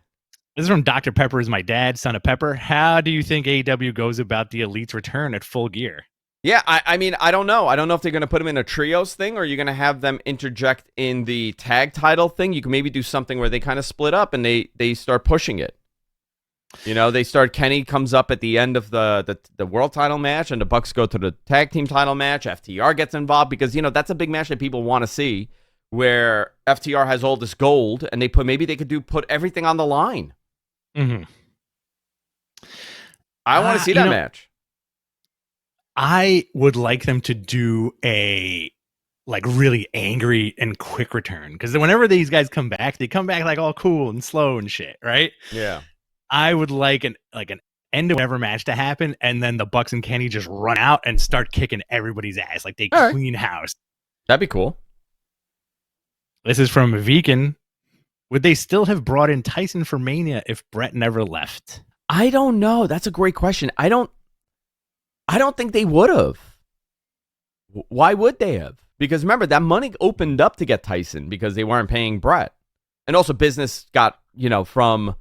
This is from Dr. Pepper is my dad, son of Pepper. How do you think AEW goes about the Elite's return at Full Gear? Yeah, I mean, I don't know. I don't know if they're going to put them in a trios thing or you're going to have them interject in the tag title thing. You can maybe do something where they kind of split up and they start pushing it. Kenny comes up at the end of the world title match and the Bucks go to the tag team title match. FTR gets involved because, that's a big match that people want to see where FTR has all this gold and maybe they could put everything on the line. Mm-hmm. I want to see that match. I would like them to do a really angry and quick return because whenever these guys come back, they come back like all cool and slow and shit, right? Yeah. I would like an end of whatever match to happen, and then the Bucks and Kenny just run out and start kicking everybody's ass like they clean house. That'd be cool. This is from Viken. Would they still have brought in Tyson for Mania if Brett never left? I don't know. That's a great question. I don't think they would have. Why would they have? Because remember, that money opened up to get Tyson because they weren't paying Brett. And also business got, from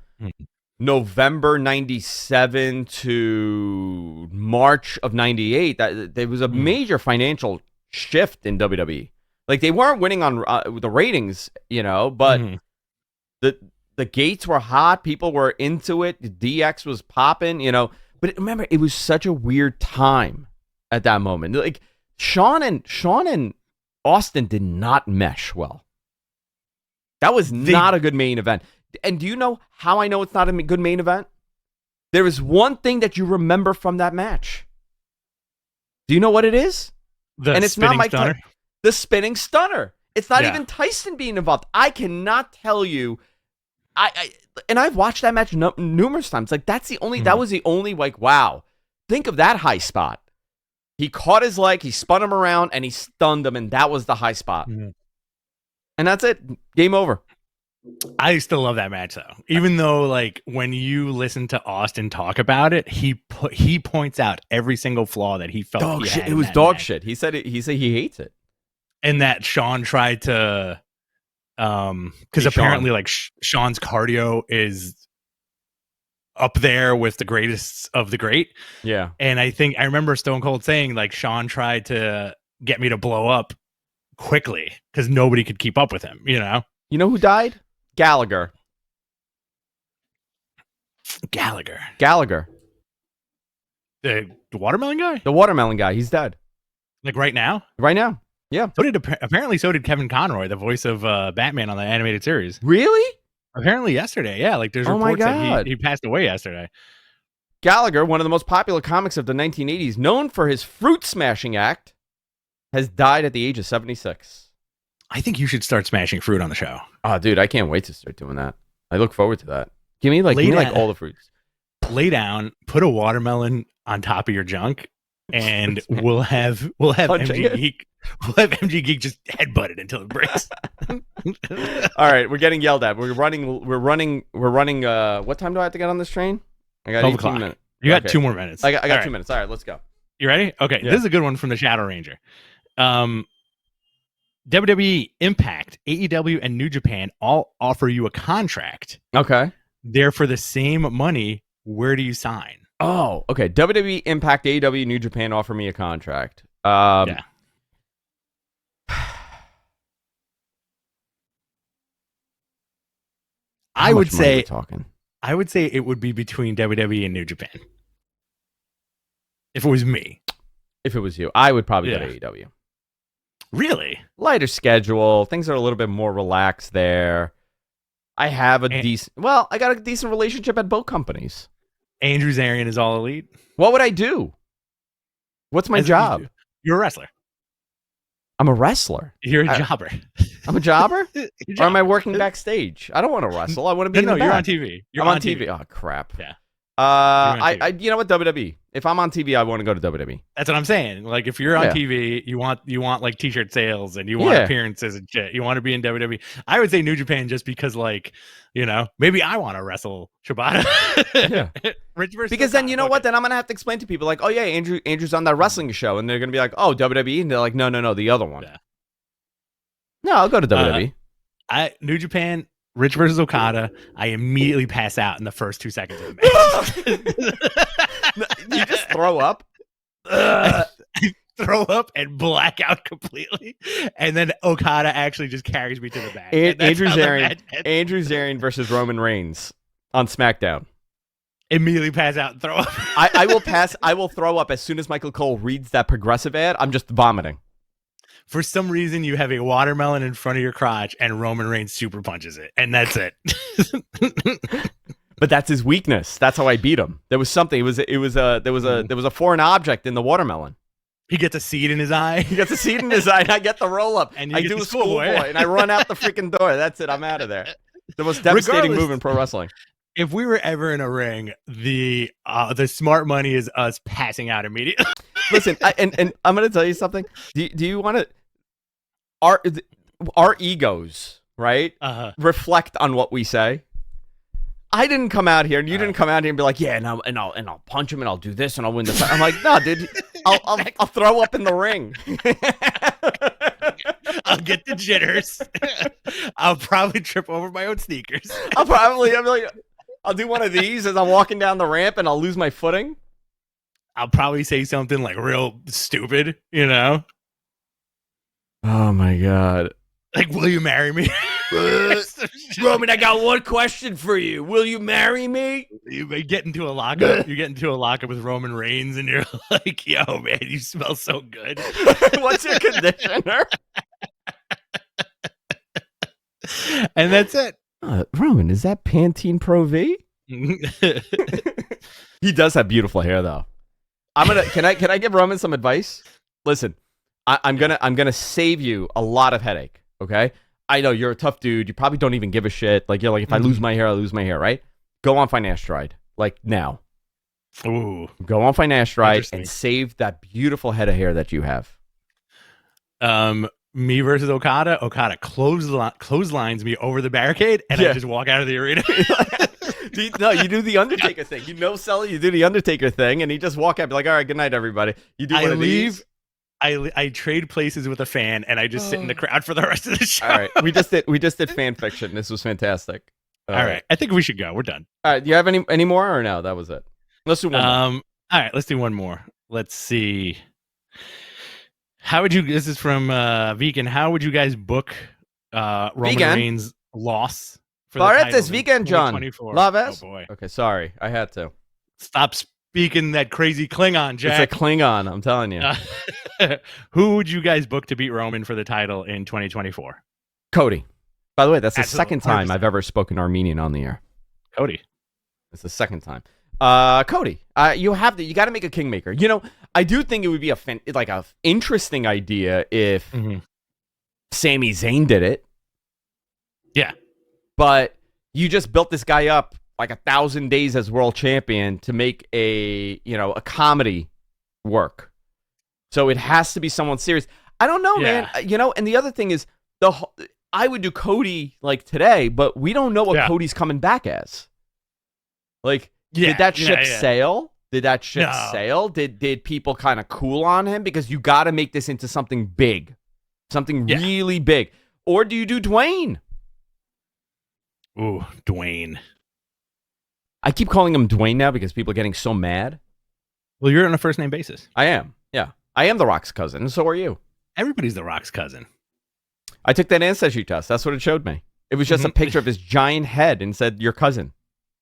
November 97 to March of 98, that there was a major financial shift in WWE. Like, they weren't winning on the ratings, but the gates were hot. People were into it. DX was popping, But remember, it was such a weird time at that moment. Like, Shawn and Austin did not mesh well. That was not a good main event. And do you know how I know it's not a good main event? There is one thing that you remember from that match. Do you know what it is? And it's not Mike Tyson. The spinning stunner. It's not even Tyson being involved. I cannot tell you. And I've watched that match numerous times. Like, that was the only, like, wow. Think of that high spot. He caught his leg, he spun him around, and he stunned him, and that was the high spot. And that's it. Game over. I still love that match, though. Even though, like, when you listen to Austin talk about it, he points out every single flaw that he felt. Dog shit. It was dog shit. He said he hates it. And that Shawn tried to, because apparently, like, Shawn's cardio is up there with the greatest of the great. Yeah. And I remember Stone Cold saying, like, Shawn tried to get me to blow up quickly because nobody could keep up with him, You know who died? Gallagher. The watermelon guy? The watermelon guy. He's dead. Like, right now? Right now. Yeah. So did Kevin Conroy, the voice of Batman on the animated series. Really? Apparently yesterday. Yeah, like, there's reports that he passed away yesterday. Gallagher, one of the most popular comics of the 1980s, known for his fruit smashing act, has died at the age of 76. I think you should start smashing fruit on the show. Oh, dude, I can't wait to start doing that. I look forward to that. Give me all the fruits. Lay down, put a watermelon on top of your junk, and we'll have MG Geek. We'll have MG Geek just headbutt it until it breaks. All right, we're getting yelled at. We're running. What time do I have to get on this train? I got 18 minutes. You got 2 more minutes. I got 2 minutes. All right, let's go. You ready? Okay, yeah. This is a good one from the Shadow Ranger. WWE, Impact, AEW, and New Japan all offer you a contract. Okay. They're for the same money. Where do you sign? Oh, okay. WWE, Impact, AEW, New Japan offer me a contract. Yeah. I would say it would be between WWE and New Japan. If it was me. If it was you, I would probably go to AEW. Really? Lighter schedule. Things are a little bit more relaxed there. I have I got a decent relationship at both companies. Andrew Zarian is all elite. What would I do? What's my job? You're a wrestler. I'm a wrestler. You're a jobber. I'm a jobber? Or am I working backstage? I don't want to wrestle. I want to be in the back. You're on TV. I'm on TV. Oh, crap. Yeah. You know what, WWE? If I'm on TV, I want to go to WWE. That's what I'm saying. Like, if you're on TV, you want like t-shirt sales and you want appearances and shit. You want to be in WWE. I would say New Japan just because, like, maybe I want to wrestle Shibata. Yeah. Because then you know what? Then I'm gonna have to explain to people like, oh yeah, Andrew's on that wrestling show, and they're gonna be like, oh, WWE, and they're like, no, the other one. Yeah. No, I'll go to WWE. New Japan. Rich versus Okada, I immediately pass out in the first 2 seconds of the match. You just throw up? Throw up and black out completely. And then Okada actually just carries me to the back. Andrew Zarian versus Roman Reigns on SmackDown. Immediately pass out and throw up. I will throw up as soon as Michael Cole reads that Progressive ad. I'm just vomiting. For some reason, you have a watermelon in front of your crotch, and Roman Reigns super punches it, and that's it. But that's his weakness. That's how I beat him. There was something. There was a foreign object in the watermelon. He gets a seed in his eye. He gets a seed in his eye. And I get the roll up, and I do a schoolboy, and I run out the freaking door. That's it. I'm out of there. The most devastating move in pro wrestling. If we were ever in a ring, the smart money is us passing out immediately. Listen, and I'm going to tell you something. Do you want to? Our egos, right? Reflect on what we say. I didn't come out here, and you didn't come out here and be like, yeah, and I'll punch him, and I'll do this, and I'll win the fight. I'm like, no, dude, I'll throw up in the ring. I'll get the jitters. I'll probably trip over my own sneakers. I'll do one of these as I'm walking down the ramp and I'll lose my footing. I'll probably say something like real stupid, you know? Oh my God. Like, will you marry me? Roman, I got one question for you. Will you marry me? You get into a lockup. You get into a lockup with Roman Reigns, and you're like, "Yo, man, you smell so good." What's your conditioner? And that's it. Roman, is that Pantene Pro V? He does have beautiful hair, though. Can I give Roman some advice? Listen, I'm gonna save you a lot of headache. Okay. I know you're a tough dude. You probably don't even give a shit. Like, you're like, if I lose my hair, I lose my hair, right? Go on finasteride, like now. Ooh. Go on finasteride and save that beautiful head of hair that you have. Me versus Okada. Okada clotheslines me over the barricade, and I just walk out of the arena. You do the Undertaker thing. You know, Sully, you do the Undertaker thing, and you just walk out, be like, all right, good night, everybody. You do one of these. I trade places with a fan, and I just sit in the crowd for the rest of the show. All right, we just did fan fiction. This was fantastic. All right, I think we should go. We're done. All right, do you have any more, or no? That was it. Let's do one more. All right, let's do one more. Let's see. How would you? This is from Vegan. How would you guys book Roman Reigns' loss for the title this weekend, John? Laves? Oh boy. Okay, sorry, I had to Stop speaking that crazy Klingon, Jack. It's a Klingon, I'm telling you. Who would you guys book to beat Roman for the title in 2024? Cody. By the way, that's the Absolutely, second time 100%. I've ever spoken Armenian on the air. Cody. It's the second time. Cody, you got to make a kingmaker. You know, I do think it would be a interesting idea if Sami Zayn did it. Yeah. But you just built this guy up like 1,000 days as world champion to make a comedy work. So it has to be someone serious. I don't know, man. You know, and the other thing is I would do Cody like today, but we don't know what Cody's coming back as. Like, did that ship sail? Did that ship sail? Did people kind of cool on him? Because you got to make this into something big, something really big. Or do you do Dwayne? Ooh, Dwayne. I keep calling him Dwayne now because people are getting so mad. Well, you're on a first name basis. I am. Yeah. I am The Rock's cousin, and so are you. Everybody's The Rock's cousin. I took that ancestry test. That's what it showed me. It was just a picture of his giant head and said, your cousin.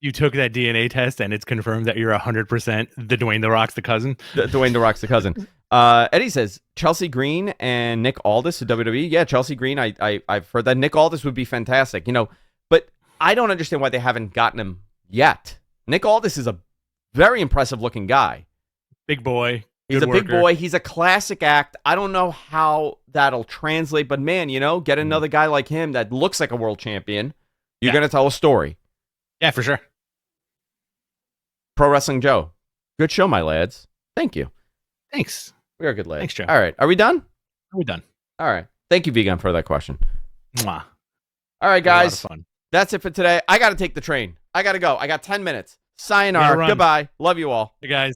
You took that DNA test, and it's confirmed that you're 100% the Dwayne The Rock's the cousin? Dwayne The Rock's the cousin. Eddie says, Chelsea Green and Nick Aldis to WWE. Yeah, Chelsea Green, I've heard that. Nick Aldis would be fantastic. You know, but I don't understand why they haven't gotten him yet. Nick Aldis is a very impressive looking guy. Big boy. He's a big boy. He's a classic act. I don't know how that'll translate, but man, you know, get another guy like him that looks like a world champion. You're going to tell a story. Yeah, for sure. Pro Wrestling Joe. Good show, my lads. Thank you. Thanks. We are good lads. Thanks, Joe. All right. Are we done? We're done. All right. Thank you, Vegan, for that question. Mwah. All right, guys. A lot of fun. That's it for today. I got to take the train. I got to go. I got 10 minutes. Sayonara. Goodbye. Love you all. Hey, guys.